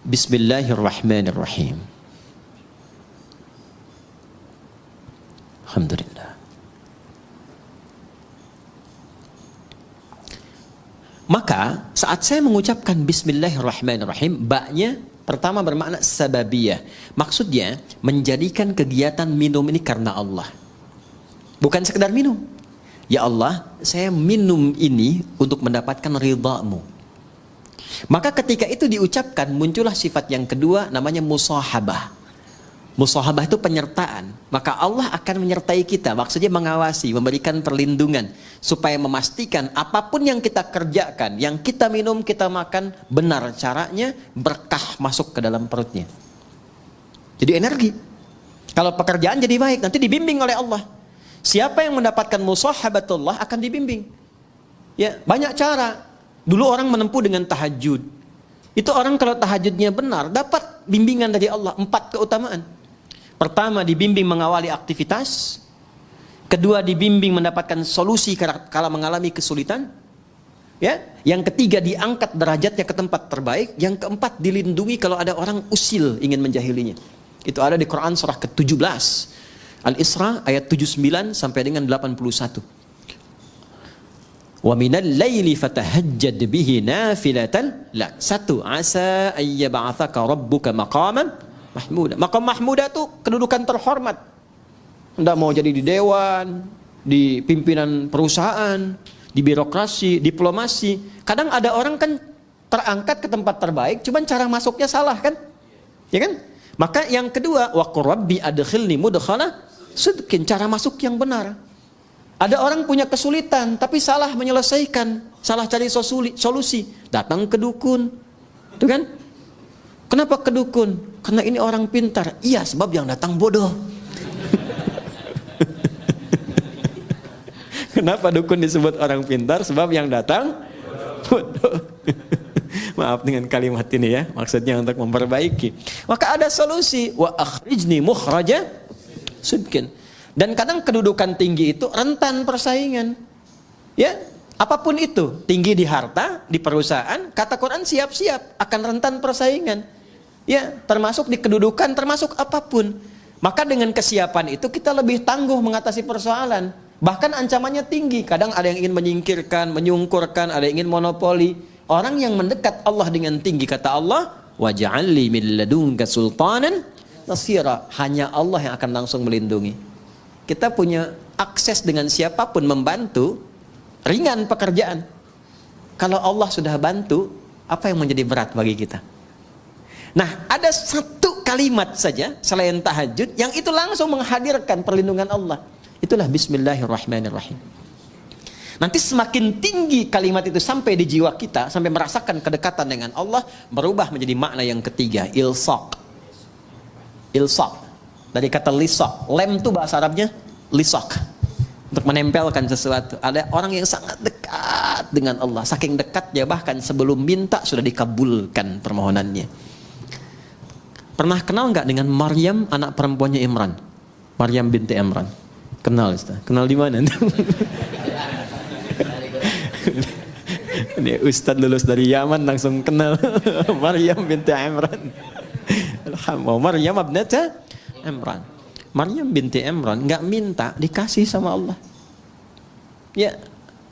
Bismillahirrahmanirrahim. Alhamdulillah. Maka saat saya mengucapkan Bismillahirrahmanirrahim, ba-nya pertama bermakna sababiyah. Maksudnya menjadikan kegiatan minum ini karena Allah. Bukan sekedar minum. Ya Allah, saya minum ini untuk mendapatkan ridha-Mu. Maka ketika itu diucapkan, muncullah sifat yang kedua, namanya musahabah. Musahabah itu penyertaan. Maka Allah akan menyertai kita, maksudnya mengawasi, memberikan perlindungan, supaya memastikan apapun yang kita kerjakan, yang kita minum, kita makan, benar caranya, berkah masuk ke dalam perutnya. Jadi energi. Kalau pekerjaan jadi baik, nanti dibimbing oleh Allah. Siapa yang mendapatkan musahabatullah akan dibimbing. Ya, banyak cara. Dulu orang menempuh dengan tahajud. Itu orang kalau tahajudnya benar, dapat bimbingan dari Allah. 4 keutamaan. Pertama, dibimbing mengawali aktivitas. Kedua, dibimbing mendapatkan solusi kala mengalami kesulitan. Ya. Yang ketiga, diangkat derajatnya ke tempat terbaik. Yang keempat, dilindungi kalau ada orang usil ingin menjahilinya. Itu ada di Quran surah ke-17. Al-Isra ayat 79 sampai dengan 81. Wa minal laili fatahajjad bihi nafilatan la. 1. Asa ayyab'atsaka rabbuka maqaman mahmuda. Maqam mahmuda itu kedudukan terhormat. Anda mau jadi di dewan, di pimpinan perusahaan, di birokrasi, diplomasi. Kadang ada orang kan terangkat ke tempat terbaik, cuman cara masuknya salah kan? Ya kan? Maka yang kedua, wa qur rabbi adkhilni mudkhala sidqin, cara masuk yang benar. Ada orang punya kesulitan, tapi salah menyelesaikan, salah cari solusi, datang ke dukun, itu kan? Kenapa ke dukun? Karena ini orang pintar. Iya, sebab yang datang bodoh. Kenapa dukun disebut orang pintar? Sebab yang datang bodoh. Maaf dengan kalimat ini ya, maksudnya untuk memperbaiki. Maka ada solusi. Wa akhrijni mukhraja sidqin. Dan kadang kedudukan tinggi itu rentan persaingan. Ya, apapun itu, tinggi di harta, di perusahaan, kata Quran siap-siap akan rentan persaingan. Ya, termasuk di kedudukan, termasuk apapun. Maka dengan kesiapan itu kita lebih tangguh mengatasi persoalan. Bahkan ancamannya tinggi. Kadang ada yang ingin menyingkirkan, menyungkurkan, ada yang ingin monopoli. Orang yang mendekat Allah dengan tinggi, kata Allah, waj'alli min ladunka sultanan nasira. Hanya Allah yang akan langsung melindungi. Kita punya akses dengan siapapun membantu, ringan pekerjaan. Kalau Allah sudah bantu, apa yang menjadi berat bagi kita? Nah, ada satu kalimat saja selain tahajud yang itu langsung menghadirkan perlindungan Allah. Itulah Bismillahirrahmanirrahim. Nanti semakin tinggi kalimat itu sampai di jiwa kita, sampai merasakan kedekatan dengan Allah, berubah menjadi makna yang ketiga, ilsaq. Ilsaq dari kata lisaq. Lem itu bahasa Arabnya lisaq, untuk menempelkan sesuatu. Ada orang yang sangat dekat dengan Allah, saking dekatnya bahkan sebelum minta sudah dikabulkan permohonannya. Pernah kenal nggak dengan Maryam, anak perempuannya Imran? Maryam binti Imran. Kenal, Ustaz? Kenal di mana? Ini Ustaz lulus dari Yaman langsung kenal Maryam binti Imran. Maryam abnata Imran. Maryam binti Imran nggak minta, dikasih sama Allah. Ya.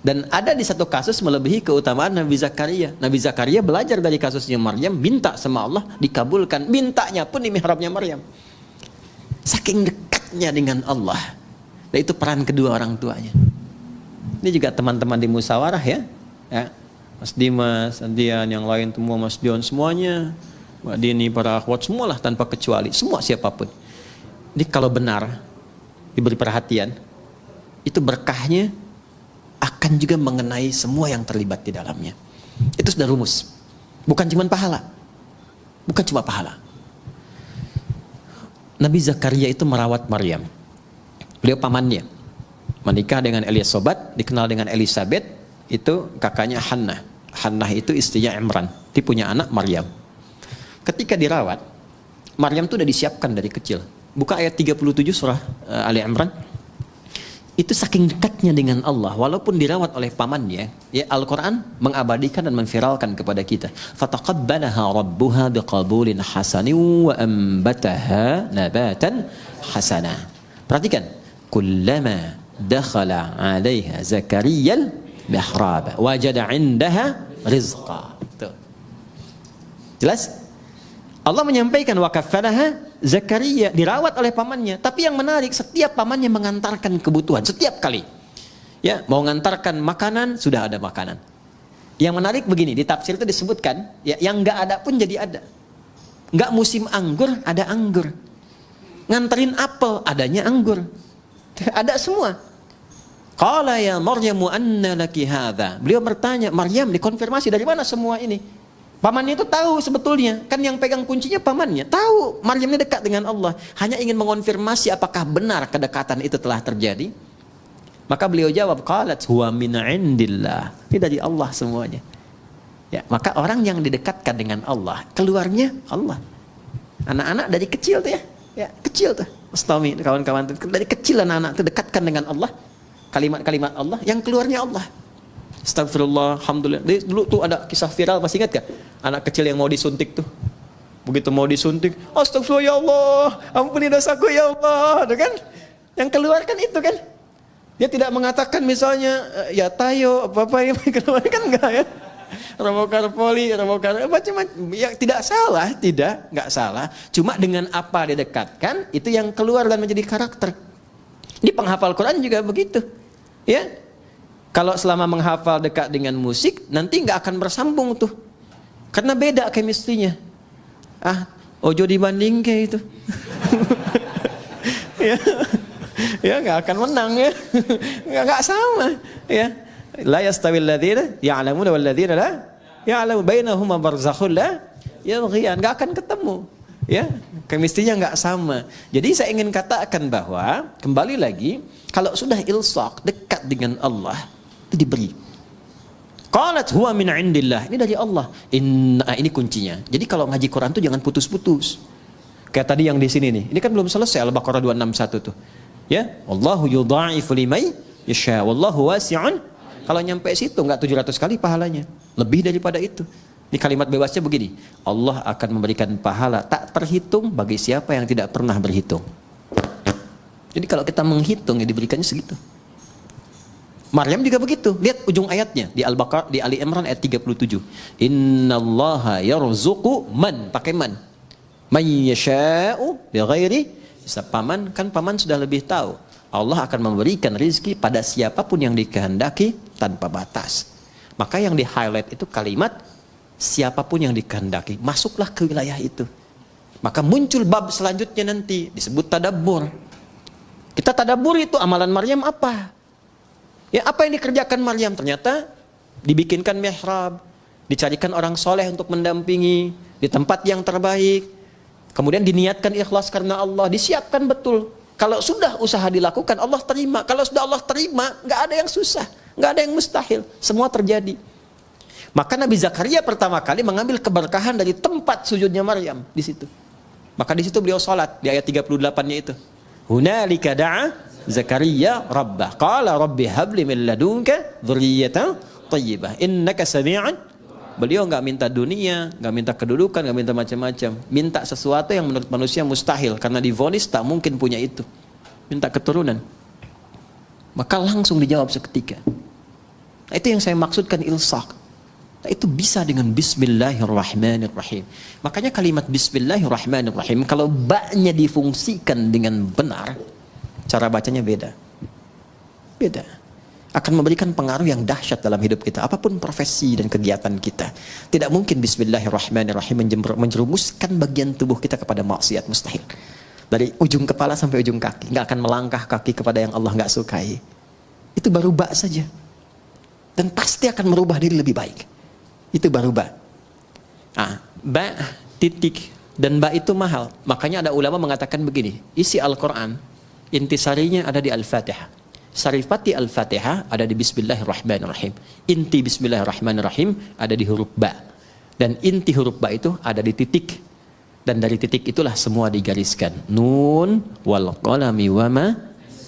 Dan ada di satu kasus melebihi keutamaan Nabi Zakaria. Nabi Zakaria belajar dari kasusnya Maryam, minta sama Allah, dikabulkan. Mintanya pun di mihrabnya Maryam. Saking dekatnya dengan Allah. Dan itu peran kedua orang tuanya. Ini juga teman-teman di musyawarah ya. Mas Dimas, Andian, yang lain semua, Mas Dion, semuanya, Mbak Dini, para akhwat, semualah tanpa kecuali, semua siapapun. Jadi kalau benar diberi perhatian, itu berkahnya akan juga mengenai semua yang terlibat di dalamnya. Itu sudah rumus. Bukan cuma pahala. Bukan cuma pahala. Nabi Zakaria itu merawat Maryam. Beliau pamannya. Menikah dengan Elizabeth, dikenal dengan Elizabeth, itu kakaknya Hannah. Hannah itu istrinya Imran. Dia punya anak Maryam. Ketika dirawat, Maryam itu sudah disiapkan dari kecil. Buka ayat 37 surah Ali Imran. Itu saking dekatnya dengan Allah, walaupun dirawat oleh pamannya, ya, Al-Quran mengabadikan dan memviralkan kepada kita. Fataqabbalaha rabbuha biqabulin hasanin wa ambataha nabatan hasana. Perhatikan, kullama dakhala 'alaiha Zakariyal mihrab wajada 'indaha rizqa. Tuh. Jelas? Allah menyampaikan wa kaffalaha Zakaria, dirawat oleh pamannya. Tapi yang menarik, setiap pamannya mengantarkan kebutuhan setiap kali. Ya, mau mengantarkan makanan, sudah ada makanan. Yang menarik begini, di tafsir itu disebutkan, ya, yang enggak ada pun jadi ada. Enggak musim anggur, ada anggur. Nganterin apel, adanya anggur. Ada semua. Qala ya Maryamu anna laki hadza. Beliau bertanya, Maryam, dikonfirmasi dari mana semua ini? Pamannya itu tahu sebetulnya, kan yang pegang kuncinya pamannya. Tahu Maryam ini dekat dengan Allah, hanya ingin mengonfirmasi apakah benar kedekatan itu telah terjadi. Maka beliau jawab, qalat huwa min indillah. Ini dari Allah semuanya. Ya, maka orang yang didekatkan dengan Allah, keluarnya Allah. Anak-anak dari kecil tuh ya kecil tuh. Mas Tommy, kawan-kawan tuh, dari kecil anak-anak itu dekatkan dengan Allah. Kalimat-kalimat Allah, yang keluarnya Allah. Astagfirullah, alhamdulillah. Dulu tuh ada kisah viral, masih ingat gak? Anak kecil yang mau disuntik tuh. Begitu mau disuntik, astagfirullah ya Allah, ampuni dosaku ya Allah, tuh kan? Yang keluar kan itu kan? Dia tidak mengatakan misalnya ya tayo apa-apa yang keluar kan enggak ya? Romokarpoli, macam-macam. Ya tidak salah, enggak salah. Cuma dengan apa didekatkan, itu yang keluar dan menjadi karakter. Di penghafal Quran juga begitu. Ya. Kalau selama menghafal dekat dengan musik, nanti nggak akan bersambung tuh, karena beda chemistry-nya. Ojo dibanding kayak itu, ya nggak akan menang ya, nggak sama ya. La yastawil ladzina ya'lamuna wal ladzina la ya'lamu bainahuma barzakhun la yabghiyan, nggak akan ketemu. Ya, chemistry-nya nggak sama. Jadi saya ingin katakan bahwa kembali lagi, kalau sudah ilsaq, dekat dengan Allah, itu diberi. Qalat huwa min indillah. Ini dari Allah. Ini kuncinya. Jadi kalau ngaji Quran tuh jangan putus-putus. Kayak tadi yang di sini nih. Ini kan belum selesai Al-Baqarah 261 tuh. Ya, Wallahu yudha'ifu liman yasha. Wallahu wasi'un. Kalau nyampe situ enggak 700 kali pahalanya. Lebih daripada itu. Ini kalimat bebasnya begini. Allah akan memberikan pahala tak terhitung bagi siapa yang tidak pernah berhitung. Jadi kalau kita menghitung ya diberikannya segitu. Maryam juga begitu. Lihat ujung ayatnya di Al-Baqarah, di Ali Imran ayat 37. Innallaha yarzuqu man, pakai man. May yasha'u bighairi hisab. Paman sudah lebih tahu. Allah akan memberikan rizki pada siapapun yang dikehendaki tanpa batas. Maka yang di-highlight itu kalimat siapapun yang dikehendaki, masuklah ke wilayah itu. Maka muncul bab selanjutnya nanti disebut tadabbur. Kita tadabbur itu amalan Maryam apa? Ya, apa yang dikerjakan Maryam? Ternyata dibikinkan mihrab, dicarikan orang soleh untuk mendampingi di tempat yang terbaik. Kemudian diniatkan ikhlas karena Allah, disiapkan betul. Kalau sudah usaha dilakukan, Allah terima. Kalau sudah Allah terima, nggak ada yang susah, nggak ada yang mustahil. Semua terjadi. Maka Nabi Zakaria pertama kali mengambil keberkahan dari tempat sujudnya Maryam di situ. Maka di situ beliau salat di ayat 38-nya itu. Hunalika da'a Zakaria rabbah qala rabbi habli min ladunka dzurriyyatan thayyibah innaka sami'an. Beliau enggak minta dunia, enggak minta kedudukan, enggak minta macam-macam. Minta sesuatu yang menurut manusia mustahil karena divonis tak mungkin punya itu. Minta keturunan. Maka langsung dijawab seketika. Nah, itu yang saya maksudkan ilsaq. Nah, itu bisa dengan bismillahirrahmanirrahim. Makanya kalimat bismillahirrahmanirrahim kalau ba-nya difungsikan dengan benar, cara bacanya beda. Beda. Akan memberikan pengaruh yang dahsyat dalam hidup kita, apapun profesi dan kegiatan kita. Tidak mungkin bismillahirrahmanirrahim menjerumuskan bagian tubuh kita kepada maksiat, mustahil. Dari ujung kepala sampai ujung kaki, nggak akan melangkah kaki kepada yang Allah nggak sukai. Itu baru ba saja. Dan pasti akan merubah diri lebih baik. Itu baru ba. Ba titik dan ba itu mahal. Makanya ada ulama mengatakan begini, isi Al-Quran intisarinya ada di Al-Fatihah, sarifati Al-Fatihah ada di Bismillahirrahmanirrahim, inti Bismillahirrahmanirrahim ada di huruf ba, dan inti huruf ba itu ada di titik, dan dari titik itulah semua digariskan. Nun wal qalami wama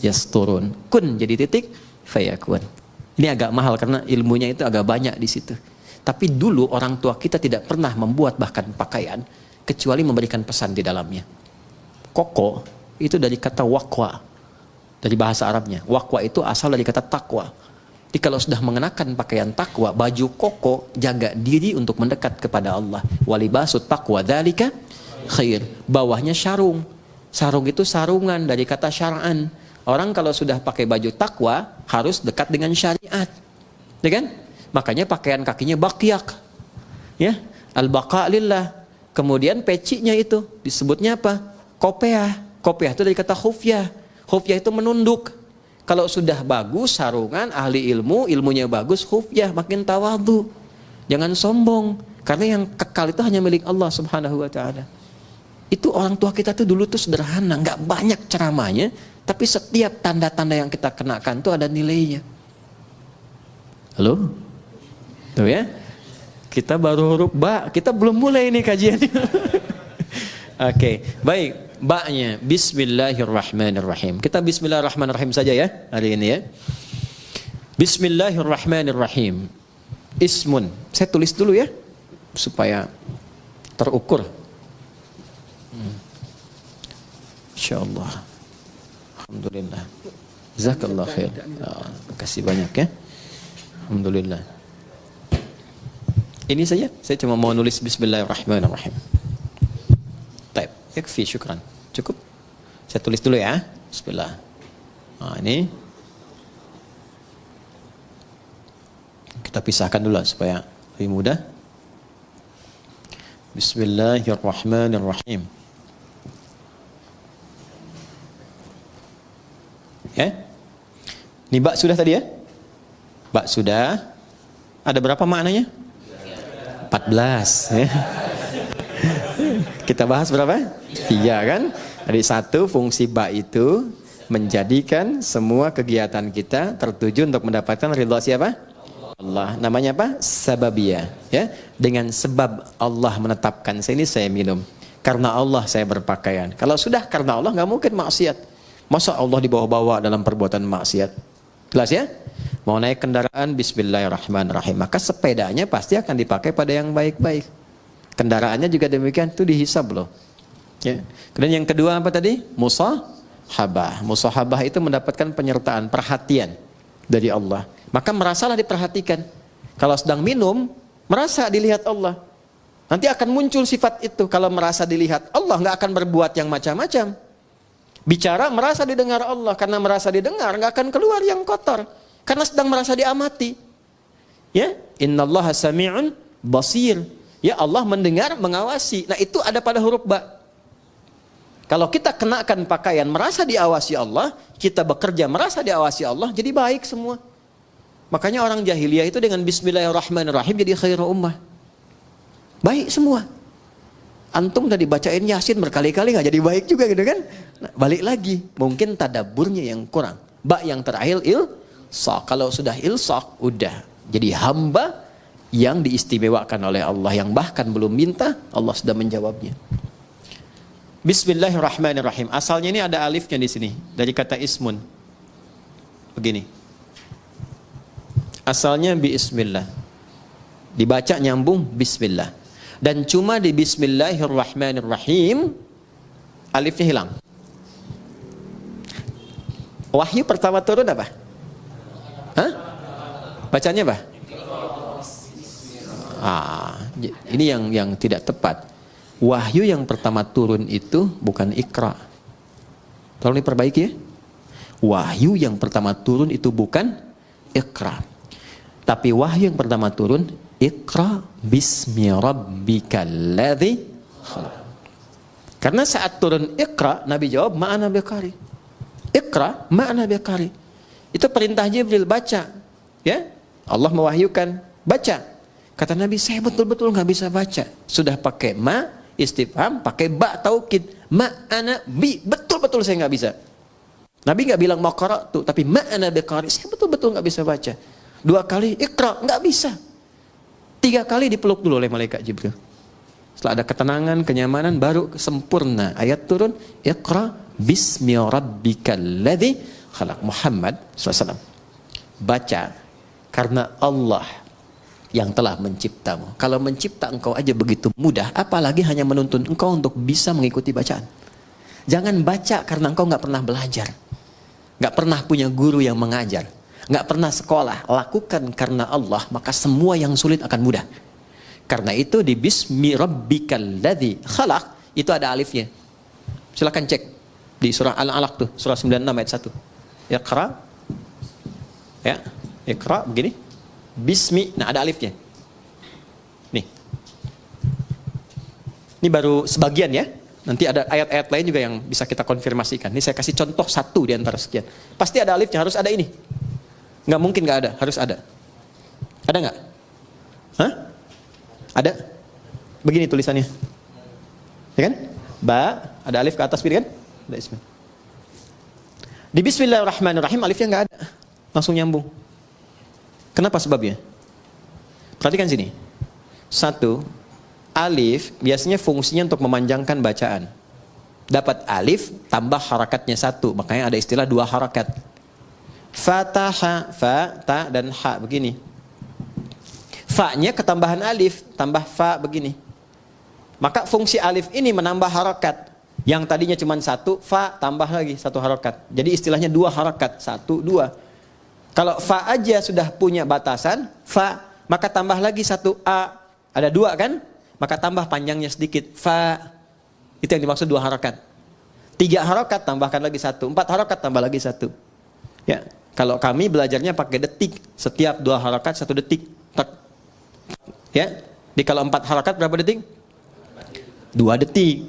yasturun, kun jadi titik, fayakun. Ini agak mahal karena ilmunya itu agak banyak di situ. Tapi dulu orang tua kita tidak pernah membuat bahkan pakaian kecuali memberikan pesan di dalamnya. Koko itu dari kata waqwa, dari bahasa Arabnya. Waqwa itu asal dari kata takwa. Jadi kalau sudah mengenakan pakaian takwa, baju koko, jaga diri untuk mendekat kepada Allah. Walibasut taqwa dzalika khair. Bawahnya sarung. Sarung itu sarungan dari kata syar'an. Orang kalau sudah pakai baju takwa harus dekat dengan syariat. Ya kan? Makanya pakaian kakinya bakyak, ya, al-baqa lillah. Kemudian pecinya itu disebutnya apa? Kopiah. Kopiah itu dari kata khufyah. Khufyah itu menunduk. Kalau sudah bagus sarungan, ahli ilmu, ilmunya bagus, khufyah, makin tawadhu. Jangan sombong, karena yang kekal itu hanya milik Allah Subhanahu wa taala. Itu orang tua kita tuh dulu tuh sederhana, nggak banyak ceramahnya, tapi setiap tanda-tanda yang kita kenakan tuh ada nilainya. Halo? Tuh ya, kita baru huruf ba, kita belum mulai ini kajian. Oke, baik, ba-nya Bismillahirrahmanirrahim. Kita Bismillahirrahmanirrahim saja ya hari ini ya. Bismillahirrahmanirrahim. Ismun, saya tulis dulu ya supaya terukur. Insyaallah. Alhamdulillah. Jazakallah khair. Terima kasih banyak ya. Alhamdulillah. Ini saja, saya cuma mau nulis Bismillahirrahmanirrahim. Taib, yakfi, syukran. Cukup? Saya tulis dulu ya. Bismillah. Nah, ini kita pisahkan dulu supaya lebih mudah. Bismillahirrahmanirrahim. Ya? Ini bak sudah tadi ya? Bak sudah. Ada berapa maknanya? 14 ya. Kita bahas berapa? 3 kan? Jadi 1, fungsi ba itu menjadikan semua kegiatan kita tertuju untuk mendapatkan ridha siapa? Allah. Namanya apa? Sababiyah ya. Dengan sebab Allah menetapkan saya minum. Karena Allah saya berpakaian. Kalau sudah karena Allah nggak mungkin maksiat. Masa Allah dibawa-bawa dalam perbuatan maksiat? Jelas ya? Mau naik kendaraan, Bismillahirrahmanirrahim. Maka sepedanya pasti akan dipakai pada yang baik-baik. Kendaraannya juga demikian, itu dihisab loh. Ya. Kemudian yang kedua apa tadi? Musahabah. Musahabah itu mendapatkan penyertaan, perhatian dari Allah. Maka merasalah diperhatikan. Kalau sedang minum, merasa dilihat Allah. Nanti akan muncul sifat itu. Kalau merasa dilihat Allah, nggak akan berbuat yang macam-macam. Bicara merasa didengar Allah. Karena merasa didengar, nggak akan keluar yang kotor. Karena sedang merasa diamati. Ya, innallaha sami'un basir. Ya, Allah mendengar, mengawasi. Nah, itu ada pada huruf ba. Kalau kita kenakan pakaian merasa diawasi Allah, kita bekerja merasa diawasi Allah, jadi baik semua. Makanya orang jahiliyah itu dengan bismillahirrahmanirrahim jadi khairul ummah. Baik semua. Antum tadi bacain Yasin berkali-kali nggak jadi baik juga gitu kan? Nah, balik lagi, mungkin tadaburnya yang kurang. Yang terakhir ilsaq. Kalau sudah ilsaq, udah jadi hamba yang diistimewakan oleh Allah, yang bahkan belum minta, Allah sudah menjawabnya. Bismillahirrahmanirrahim. Asalnya ini ada alifnya di sini dari kata ismun. Begini. Asalnya bismillah. Dibaca nyambung bismillah. Dan cuma di bismillahirrahmanirrahim alifnya hilang. Wahyu pertama turun apa? Hah? Bacanya apa? Ini yang tidak tepat. Wahyu yang pertama turun itu bukan Iqra. Tolong diperbaiki ya. Wahyu yang pertama turun itu bukan Iqra. Tapi wahyu yang pertama turun, Iqra bismi rabbikal ladzi khalaq. Karena saat turun Iqra, Nabi jawab, ma'ana biqari. Iqra ma'ana biqari. Itu perintah Jibril, baca. Ya, Allah mewahyukan, baca. Kata Nabi, saya betul-betul nggak bisa baca. Sudah pakai ma, istifham, pakai ba taukid. Ma'ana bi, betul-betul saya nggak bisa. Nabi nggak bilang maqara'tu, tapi ma'ana biqari. Saya betul-betul nggak bisa baca. 2 kali Iqra, nggak bisa. 3 kali dipeluk dulu oleh malaikat Jibril. Setelah ada ketenangan, kenyamanan, baru sempurna. Ayat turun, Iqra bismi rabbikal ladzi khalaq. Muhammad SAW, baca karena Allah yang telah menciptamu. Kalau mencipta engkau aja begitu mudah, apalagi hanya menuntun engkau untuk bisa mengikuti bacaan. Jangan baca karena engkau nggak pernah belajar, nggak pernah punya guru yang mengajar, nggak pernah sekolah. Lakukan karena Allah, maka semua yang sulit akan mudah. Karena itu di bismi rabbikal ladzi khalaq itu ada alifnya. Silakan cek di surah Al-Alaq tuh, surah 96 ayat 1. Iqra. Ya, Iqra begini. Bismi, nah ada alifnya. Nih. Ini baru sebagian ya. Nanti ada ayat-ayat lain juga yang bisa kita konfirmasikan. Ini saya kasih contoh 1 di antara sekian. Pasti ada alifnya, harus ada ini. Nggak mungkin nggak ada, harus ada. Ada nggak? Hah? Ada? Begini tulisannya. Ya kan? Ba, ada alif ke atas kiri kan? Ada ismi. Di bismillahirrahmanirrahim alifnya nggak ada. Langsung nyambung. Kenapa sebabnya? Perhatikan sini. 1, alif biasanya fungsinya untuk memanjangkan bacaan. Dapat alif tambah harakatnya 1, makanya ada istilah 2 harakat. Fataha, fa, ta, dan ha begini. Fa-nya ketambahan alif, tambah fa begini. Maka fungsi alif ini menambah harakat. Yang tadinya cuma 1, fa tambah lagi 1 harakat. Jadi istilahnya 2 harakat, 1, 2. Kalau fa aja sudah punya batasan, fa, maka tambah lagi 1 a. Ada 2 kan? Maka tambah panjangnya sedikit, fa. Itu yang dimaksud 2 harakat. 3 harakat tambahkan lagi 1, 4 harakat tambah lagi 1. Ya. Kalau kami belajarnya pakai detik, setiap 2 harakat 1 detik. Ya, di kalau 4 harakat berapa detik? 2 detik.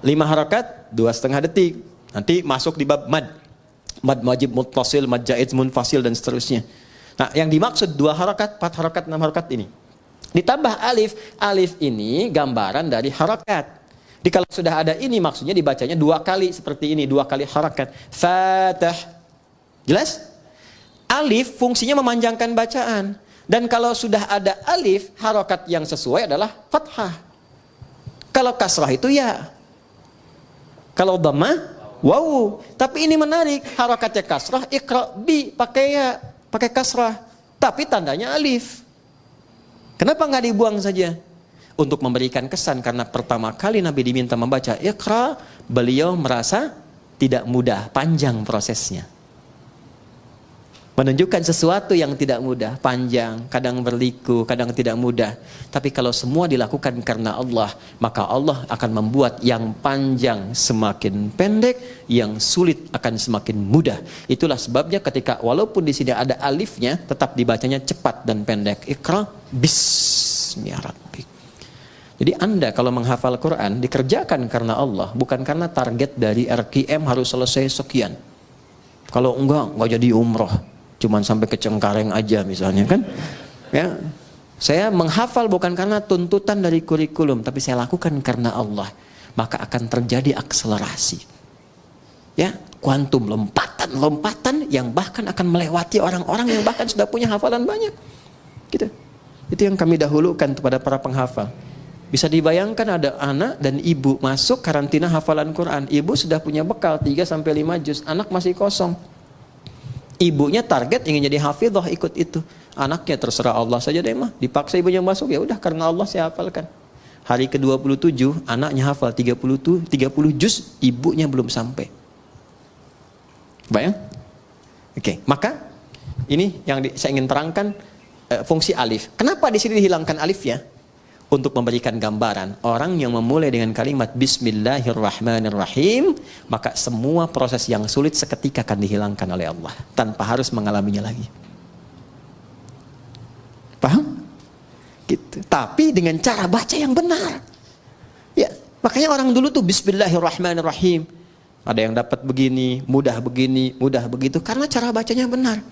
5 harakat 2,5 detik. Nanti masuk di bab mad. Mad wajib muttasil, mad jaiz munfasil dan seterusnya. Nah, yang dimaksud 2 harakat, 4 harakat, 6 harakat ini. Ditambah alif. Alif ini gambaran dari harakat. Jadi kalau sudah ada ini maksudnya dibacanya 2 kali seperti ini, 2 kali harakat. Fatah. Jelas? Alif fungsinya memanjangkan bacaan. Dan kalau sudah ada alif, harokat yang sesuai adalah fathah. Kalau kasrah itu ya. Kalau dhammah, waw. Tapi ini menarik, harokatnya kasrah, iqra bi, pakai ya, pakai kasrah. Tapi tandanya alif. Kenapa nggak dibuang saja? Untuk memberikan kesan, karena pertama kali Nabi diminta membaca iqra, beliau merasa tidak mudah, panjang prosesnya. Menunjukkan sesuatu yang tidak mudah, panjang, kadang berliku, kadang tidak mudah. Tapi kalau semua dilakukan karena Allah, maka Allah akan membuat yang panjang semakin pendek, yang sulit akan semakin mudah. Itulah sebabnya ketika walaupun di sini ada alifnya, tetap dibacanya cepat dan pendek. Iqra bismi rabbik. Jadi Anda kalau menghafal Quran dikerjakan karena Allah, bukan karena target dari RKM harus selesai sekian. Kalau enggak jadi umroh. cuman sampai ke Cengkareng aja misalnya kan. Ya, saya menghafal bukan karena tuntutan dari kurikulum, tapi saya lakukan karena Allah. Maka akan terjadi akselerasi. Ya, kuantum, lompatan yang bahkan akan melewati orang-orang yang bahkan sudah punya hafalan banyak. Gitu. Itu yang kami dahulukan kepada para penghafal. Bisa dibayangkan ada anak dan ibu masuk karantina hafalan Quran. Ibu sudah punya bekal 3-5 juz, anak masih kosong. Ibunya target ingin jadi hafidhah, ikut itu. Anaknya terserah Allah saja deh mah. Dipaksa ibunya masuk, ya udah karena Allah saya hafalkan. Hari ke-27 anaknya hafal 30 juz, ibunya belum sampai. Bayang? Oke, maka ini yang saya ingin terangkan, fungsi alif. Kenapa di sini dihilangkan alifnya? Untuk memberikan gambaran, orang yang memulai dengan kalimat Bismillahirrahmanirrahim, maka semua proses yang sulit seketika akan dihilangkan oleh Allah tanpa harus mengalaminya lagi. Paham? Gitu. Tapi dengan cara baca yang benar. Ya, makanya orang dulu tuh Bismillahirrahmanirrahim. Ada yang dapat begini, mudah begitu karena cara bacanya benar.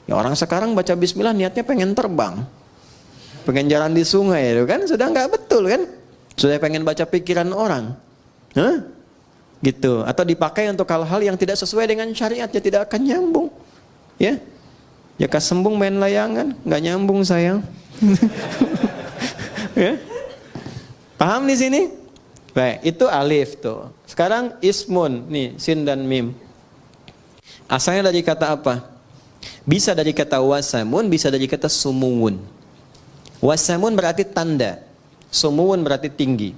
Ya, orang sekarang baca Bismillah niatnya pengen terbang. Pengen jalan di sungai itu kan sudah nggak betul kan, sudah pengen baca pikiran orang, gitu, atau dipakai untuk hal-hal yang tidak sesuai dengan syariatnya, tidak akan nyambung, ya kasembung main layangan nggak nyambung sayang. Ya, paham di sini? Baik, itu alif tuh. Sekarang ismun nih, sin dan mim. Asalnya dari kata apa? Bisa dari kata wasamun, bisa dari kata sumuwun. Wasamun berarti tanda, sumuwun berarti tinggi.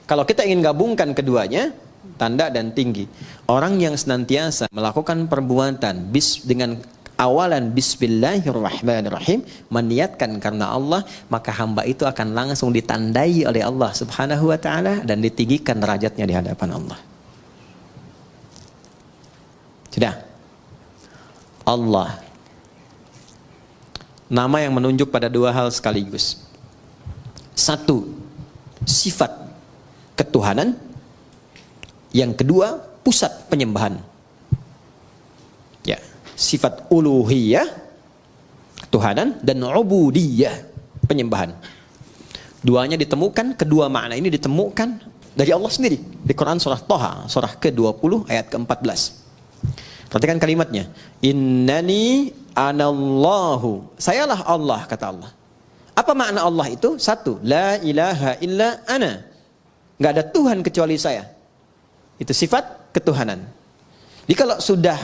Kalau kita ingin gabungkan keduanya, tanda dan tinggi. Orang yang senantiasa melakukan perbuatan dengan awalan Bismillahirrahmanirrahim, meniatkan karena Allah, maka hamba itu akan langsung ditandai oleh Allah Subhanahu wa taala dan ditinggikan derajatnya di hadapan Allah. Sudah. Allah, nama yang menunjuk pada dua hal sekaligus. Satu, sifat ketuhanan. Yang kedua, pusat penyembahan. Ya, sifat uluhiyah, ketuhanan, dan ubudiyah, penyembahan. Duanya ditemukan, kedua makna ini ditemukan dari Allah sendiri. Di Quran surah Thaha, surah ke-20 ayat ke-14. Perhatikan kalimatnya. Innani anallahu. Sayalah Allah, kata Allah. Apa makna Allah itu? Satu, la ilaha illa ana. Nggak ada Tuhan kecuali saya. Itu sifat ketuhanan. Jadi kalau sudah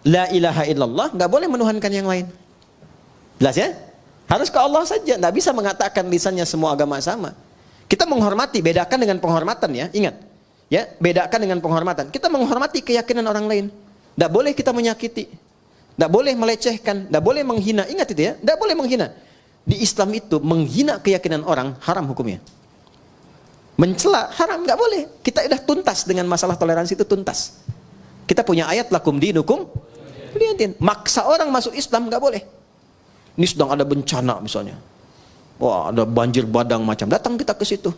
la ilaha illallah, nggak boleh menuhankan yang lain. Jelas ya? Harus ke Allah saja. Nggak bisa mengatakan lisannya semua agama sama. Kita menghormati, bedakan dengan penghormatan ya. Ingat, ya, bedakan dengan penghormatan. Kita menghormati keyakinan orang lain. Nggak boleh kita menyakiti. Nggak boleh melecehkan, nggak boleh menghina. Ingat itu ya, nggak boleh menghina. Di Islam itu menghina keyakinan orang haram hukumnya. Mencela haram, nggak boleh. Kita sudah tuntas dengan masalah toleransi itu, tuntas. Kita punya ayat lakum dinukum waliyaddin. Maksa orang masuk Islam nggak boleh. Ini sedang ada bencana misalnya, wah ada banjir badang macam, datang kita ke situ,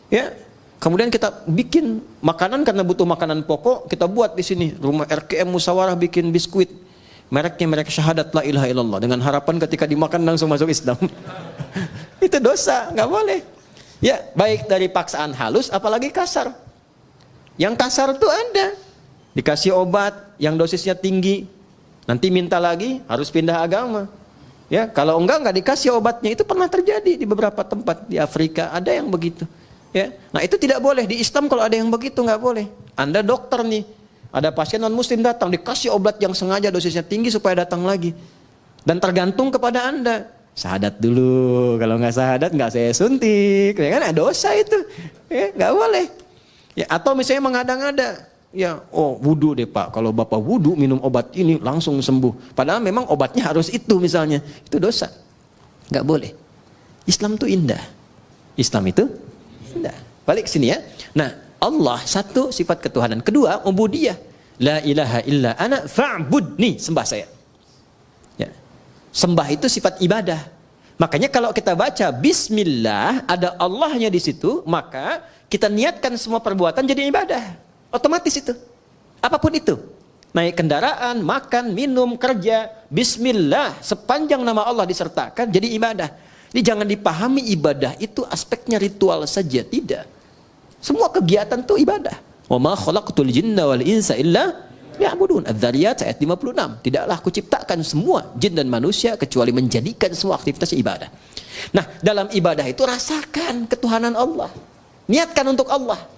ya. Kemudian kita bikin makanan karena butuh makanan pokok, kita buat di sini rumah RKM Musawarah bikin biskuit, mereknya merek syahadat la ilaha illallah, dengan harapan ketika dimakan langsung masuk Islam. Itu dosa, nggak boleh. Ya, baik dari paksaan halus, apalagi kasar. Yang kasar tuh ada, dikasih obat yang dosisnya tinggi, nanti minta lagi harus pindah agama. Ya, kalau enggak dikasih obatnya, itu pernah terjadi di beberapa tempat di Afrika, ada yang begitu. Ya, nah itu tidak boleh di Islam. Kalau ada yang begitu nggak boleh. Anda dokter nih, ada pasien non muslim datang, dikasih obat yang sengaja dosisnya tinggi supaya datang lagi, dan tergantung kepada Anda. Syahadat dulu, kalau nggak syahadat nggak saya suntik, ya kan? Dosa itu, ya nggak boleh. Ya, atau misalnya mengada-ngada, ya, oh wudu deh Pak, kalau Bapak wudu minum obat ini langsung sembuh. Padahal memang obatnya harus itu misalnya, itu dosa, nggak boleh. Islam itu indah, Islam itu indah. Balik sini ya. Nah, Allah satu, sifat ketuhanan. Kedua, ubudiyah. La ilaha illa ana fa'budni, sembah saya. Ya. Sembah itu sifat ibadah. Makanya kalau kita baca Bismillah, ada Allahnya di situ, maka kita niatkan semua perbuatan jadi ibadah. Otomatis itu. Apapun itu. Naik kendaraan, makan, minum, kerja, bismillah, sepanjang nama Allah disertakan, jadi ibadah. Jadi jangan dipahami ibadah itu aspeknya ritual saja, tidak. Semua kegiatan itu ibadah. Wa ma khalaqtul jinna wal insa illa liya'budun. Adz-Dzariyat ayat 56. Tidaklah aku ciptakan semua jin dan manusia kecuali menjadikan semua aktivitas ibadah. Nah, dalam ibadah itu rasakan ketuhanan Allah. Niatkan untuk Allah.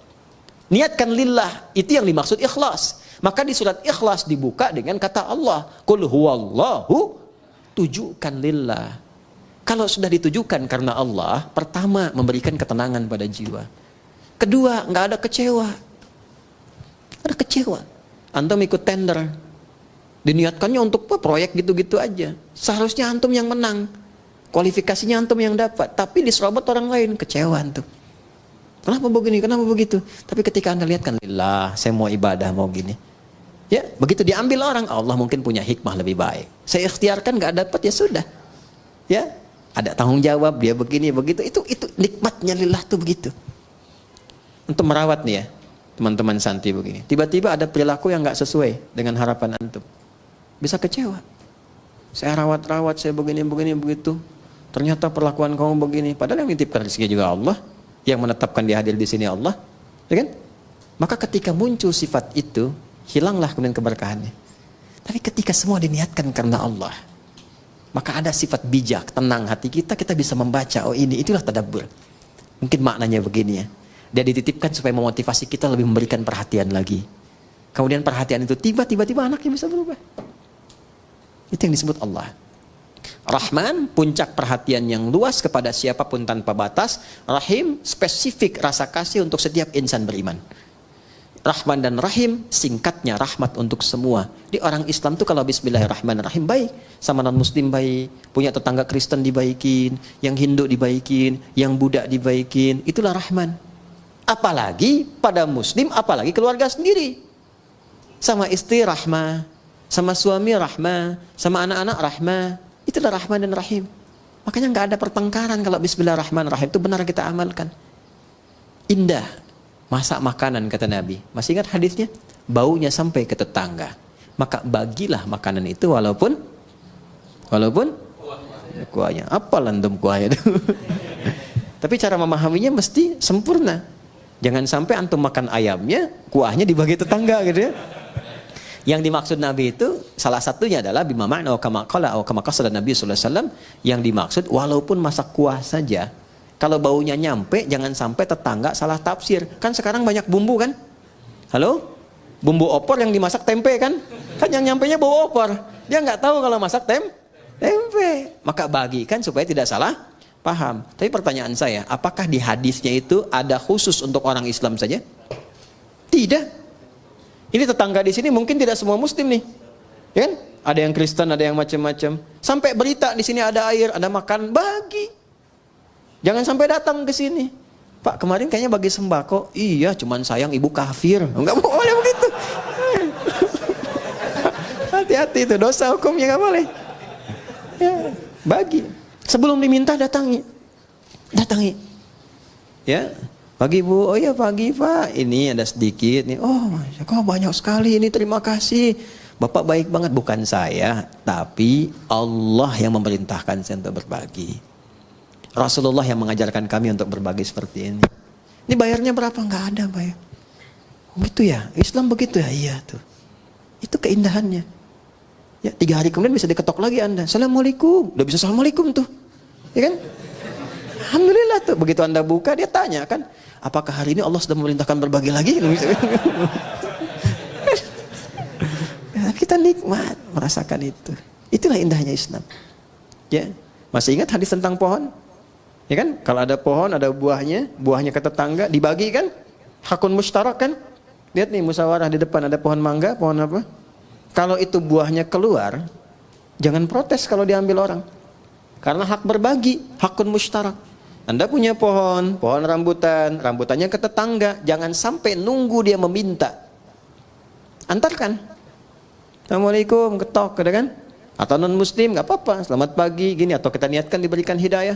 Niatkan lillah, itu yang dimaksud ikhlas. Maka di surat Ikhlas dibuka dengan kata Allah, Qul huwallahu, tujukan lillah. Kalau sudah ditujukan karena Allah, pertama memberikan ketenangan pada jiwa. Kedua, nggak ada kecewa. Ada kecewa. Antum ikut tender, diniatkannya untuk proyek gitu-gitu aja. Seharusnya antum yang menang, kualifikasinya antum yang dapat, tapi diserobot orang lain, kecewa antum. Kenapa begini, kenapa begitu? Tapi ketika anda lihat kan, lillah, saya mau ibadah, mau gini. Ya, begitu diambil orang, Allah mungkin punya hikmah lebih baik. Saya ikhtiarkan, nggak dapat, ya sudah. Ya, ada tanggung jawab, dia begini, begitu. Itu nikmatnya lillah tuh begitu. Untuk merawat nih ya, teman-teman santri begini. Tiba-tiba ada perilaku yang nggak sesuai dengan harapan antum. Bisa kecewa. Saya rawat-rawat, saya begini, begitu. Ternyata perlakuan kamu begini. Padahal yang nitipkan rezeki juga Allah. Yang menetapkan dia hadir di sini Allah, ya kan? Maka ketika muncul sifat itu, hilanglah kemudian keberkahannya. Tapi ketika semua diniatkan karena Allah, maka ada sifat bijak, tenang hati kita, kita bisa membaca, oh ini, itulah tadabbur. Mungkin maknanya begini ya. Dia dititipkan supaya memotivasi kita lebih memberikan perhatian lagi. Kemudian perhatian itu tiba-tiba anaknya bisa berubah. Itu yang disebut Allah. Rahman, puncak perhatian yang luas kepada siapapun tanpa batas. Rahim, spesifik rasa kasih untuk setiap insan beriman. Rahman dan Rahim, singkatnya rahmat untuk semua. Di orang Islam tuh kalau bismillahirrahmanirrahim baik. Sama non-muslim baik. Punya tetangga Kristen dibaikin. Yang Hindu dibaikin. Yang Buddha dibaikin. Itulah Rahman. Apalagi pada muslim, apalagi keluarga sendiri. Sama istri rahmah. Sama suami rahmah. Sama anak-anak rahmah. Itulah Rahman dan Rahim. Makanya nggak ada pertengkaran kalau bismillahirrahmanirrahim itu benar kita amalkan. Indah. Masak makanan kata Nabi. Masih ingat hadisnya? Baunya sampai ke tetangga. Maka bagilah makanan itu walaupun kuahnya. Apa landum kuahnya itu? Tapi cara memahaminya mesti sempurna. Jangan sampai antum makan ayamnya, kuahnya dibagi tetangga gitu ya. Yang dimaksud Nabi itu salah satunya adalah bima ma'na wa kama qala wa kama qasada Nabi sallallahu alaihi wasallam, yang dimaksud walaupun masak kuah saja, kalau baunya nyampe jangan sampai tetangga salah tafsir. Kan sekarang banyak bumbu kan? Halo? Bumbu opor yang dimasak tempe kan? Kan yang nyampenya bau opor. Dia nggak tahu kalau masak tempe. Maka bagikan supaya tidak salah paham. Tapi pertanyaan saya, apakah di hadisnya itu ada khusus untuk orang Islam saja? Tidak. Ini tetangga di sini mungkin tidak semua muslim nih. Ya kan? Ada yang Kristen, ada yang macam-macam. Sampai berita di sini ada air, ada makan, bagi. Jangan sampai datang ke sini. Pak, kemarin kayaknya bagi sembako. Iya, cuman sayang ibu kafir. Enggak boleh begitu. Hati-hati itu, dosa hukumnya enggak boleh. Ya, bagi. Sebelum diminta datangi. Ya. Pagi Bu, oh iya pagi Pak, ini ada sedikit nih. Oh, kok banyak sekali ini, terima kasih. Bapak baik banget, bukan saya, tapi Allah yang memerintahkan saya untuk berbagi. Rasulullah yang mengajarkan kami untuk berbagi seperti ini. Ini bayarnya berapa? Enggak ada bayar. Oh, gitu ya, Islam begitu ya? Iya tuh. Itu keindahannya. Ya, 3 hari kemudian bisa diketok lagi Anda. Assalamualaikum, udah bisa assalamualaikum tuh. Ya kan? Alhamdulillah tuh, begitu Anda buka dia tanya kan, apakah hari ini Allah sudah memerintahkan berbagi lagi? Kita nikmat merasakan itu. Itulah indahnya Islam. Ya, masih ingat hadis tentang pohon? Ya kan? Kalau ada pohon, ada buahnya ke tetangga, dibagi kan? Hakun mustarak kan? Lihat nih musyawarah di depan ada pohon mangga, pohon apa? Kalau itu buahnya keluar, jangan protes kalau diambil orang. Karena hak berbagi, hakun mustarak. Anda punya pohon rambutan, rambutannya ke tetangga, jangan sampai nunggu dia meminta. Antarkan. Assalamualaikum, ketok, kan? Atau non muslim, nggak apa-apa, selamat pagi, gini, atau kita niatkan diberikan hidayah.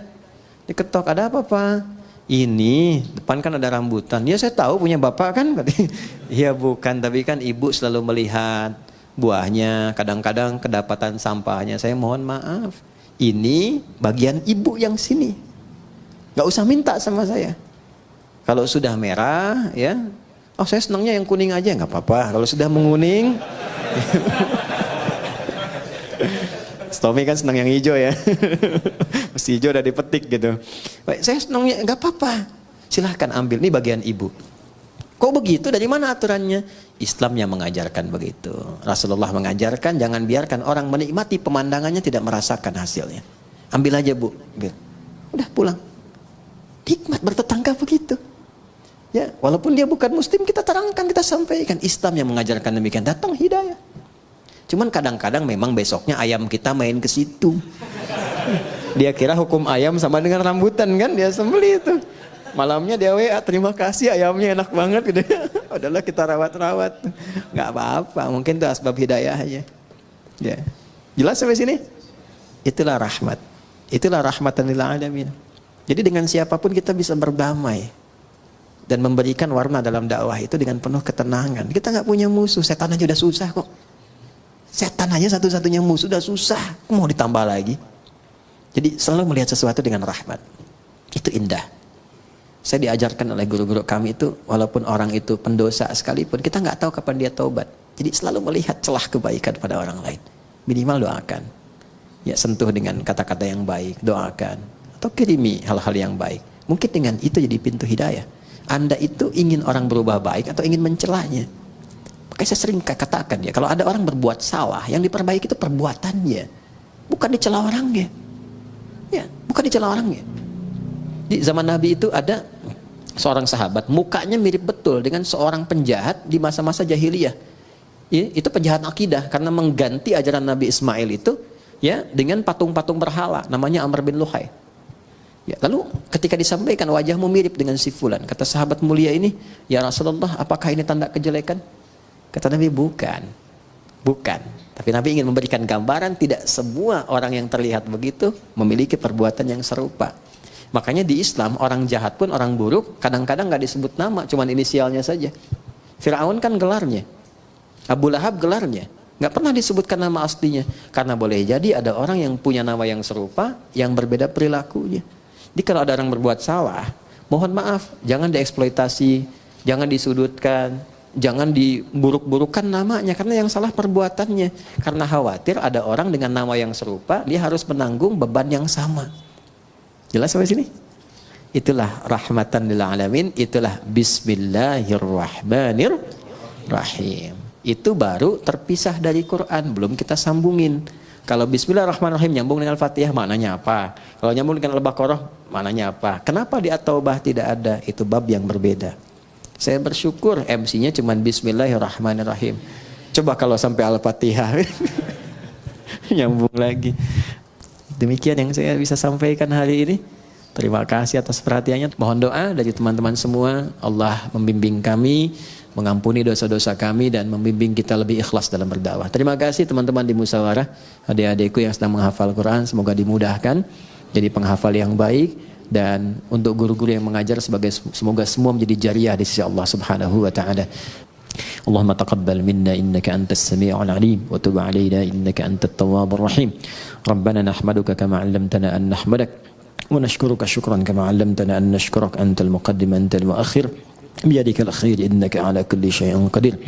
Diketok, ada apa Pak? Ini, depan kan ada rambutan. Ya saya tahu punya bapak kan? Iya bukan, tapi kan ibu selalu melihat buahnya, kadang-kadang kedapatan sampahnya. Saya mohon maaf, ini bagian ibu yang sini. Gak usah minta sama saya. Kalau sudah merah, ya, oh saya senangnya yang kuning aja, nggak apa-apa. Kalau sudah menguning, Tommy kan senang yang hijau ya. Mesti hijau udah dipetik gitu. Baik, saya senangnya nggak apa-apa. Silahkan ambil, ini bagian ibu. Kok begitu? Dari mana aturannya? Islam yang mengajarkan begitu. Rasulullah mengajarkan jangan biarkan orang menikmati pemandangannya tidak merasakan hasilnya. Ambil aja bu, ambil. Udah pulang. Hikmat bertetangga begitu. Ya, walaupun dia bukan muslim kita terangkan, kita sampaikan. Islam yang mengajarkan demikian, datang hidayah. Cuman kadang-kadang memang besoknya ayam kita main ke situ. Dia kira hukum ayam sama dengan rambutan kan, dia sembeli itu. Malamnya dia WA, terima kasih ayamnya enak banget gitu. Udahlah kita rawat-rawat. Nggak apa-apa, mungkin itu asbab hidayah aja. Ya. Jelas sampai sini? Itulah rahmat. Itulah rahmatan lil alamin. Jadi dengan siapapun kita bisa berdamai dan memberikan warna dalam dakwah itu dengan penuh ketenangan. Kita nggak punya musuh, setan aja udah susah kok. Setan aja satu-satunya musuh udah susah, mau ditambah lagi. Jadi selalu melihat sesuatu dengan rahmat. Itu indah. Saya diajarkan oleh guru-guru kami itu, walaupun orang itu pendosa sekalipun, kita nggak tahu kapan dia taubat. Jadi selalu melihat celah kebaikan pada orang lain. Minimal doakan. Ya, sentuh dengan kata-kata yang baik, doakan. Atau kirimi hal-hal yang baik. Mungkin dengan itu jadi pintu hidayah. Anda itu ingin orang berubah baik atau ingin mencelanya? Makanya saya sering katakan ya, kalau ada orang berbuat salah, yang diperbaiki itu perbuatannya, bukan dicela orangnya. Ya, bukan dicela orangnya. Di zaman Nabi itu ada seorang sahabat, mukanya mirip betul dengan seorang penjahat di masa-masa jahiliyah. Ya, itu penjahat akidah karena mengganti ajaran Nabi Ismail itu ya dengan patung-patung berhala, namanya Amr bin Luhai. Ya, lalu ketika disampaikan wajahmu mirip dengan si fulan, kata sahabat mulia ini, ya Rasulullah, apakah ini tanda kejelekan? Kata Nabi, bukan. Bukan. Tapi Nabi ingin memberikan gambaran tidak semua orang yang terlihat begitu memiliki perbuatan yang serupa. Makanya di Islam orang jahat pun, orang buruk kadang-kadang nggak disebut nama, cuman inisialnya saja. Fir'aun kan gelarnya, Abu Lahab gelarnya, nggak pernah disebutkan nama aslinya. Karena boleh jadi ada orang yang punya nama yang serupa, yang berbeda perilakunya. Jadi kalau ada orang berbuat salah, mohon maaf, jangan dieksploitasi, jangan disudutkan, jangan diburuk-burukan namanya, karena yang salah perbuatannya. Karena khawatir ada orang dengan nama yang serupa, dia harus menanggung beban yang sama. Jelas sampai sini? Itulah rahmatan lil alamin, itulah bismillahirrahmanirrahim. Itu baru terpisah dari Quran, belum kita sambungin. Kalau bismillahirrahmanirrahim nyambung dengan Al-Fatihah, maknanya apa? Kalau nyambung dengan Al-Baqarah, maknanya apa? Kenapa di At-Taubah tidak ada? Itu bab yang berbeda. Saya bersyukur MC-nya cuma bismillahirrahmanirrahim. Coba kalau sampai Al-Fatihah nyambung lagi. Demikian yang saya bisa sampaikan hari ini. Terima kasih atas perhatiannya. Mohon doa dari teman-teman semua. Allah membimbing kami, mengampuni dosa-dosa kami, dan membimbing kita lebih ikhlas dalam berdakwah. Terima kasih teman-teman di musyawarah, adik-adikku yang sedang menghafal Quran, semoga dimudahkan jadi penghafal yang baik. Dan untuk guru-guru yang mengajar, semoga semua menjadi jariah di sisi Allah Subhanahu wa taala. Allahumma taqabbal minna innaka antas sami'ul alim wa tub 'alaina innaka antat tawwabur rahim. Rabbana nahmaduka kama 'allamtana an nahmadak wa nashkuruka syukran kama 'allamtana an nashkurak antal muqaddim antal muakhir biyadikal khair innaka 'ala kulli syai'in qadir.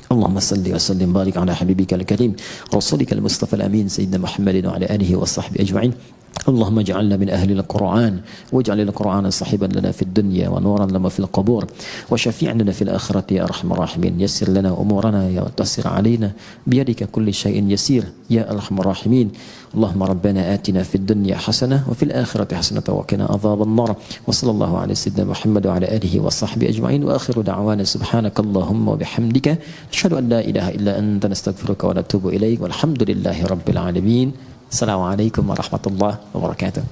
اللهم صل وسلم وبارك على حبيبك الكريم رسولك المصطفى الأمين سيدنا محمد وعلى آله وصحبه أجمعين. اللهم اجعلنا من أهل القرآن واجعل القرآن صاحبا لنا في الدنيا ونورا لنا في القبور وشفيعا لنا في الآخرة يا أرحم الراحمين. يسر لنا أمورنا يا تسر علينا بيدك كل شيء يسير يا أرحم الراحمين. اللهم ربنا آتنا في الدنيا حسنة وفي الآخرة حسنة وقنا عذاب النار. وصلى الله على سيدنا محمد وعلى آله وصحبه أجمعين. وآخر دعوانا سبحانك اللهم وبحمدك أشهد أن لا إله إلا أنت نستغفرك ونتوب إليك والحمد لله رب العالمين. Assalamualaikum warahmatullahi wabarakatuh.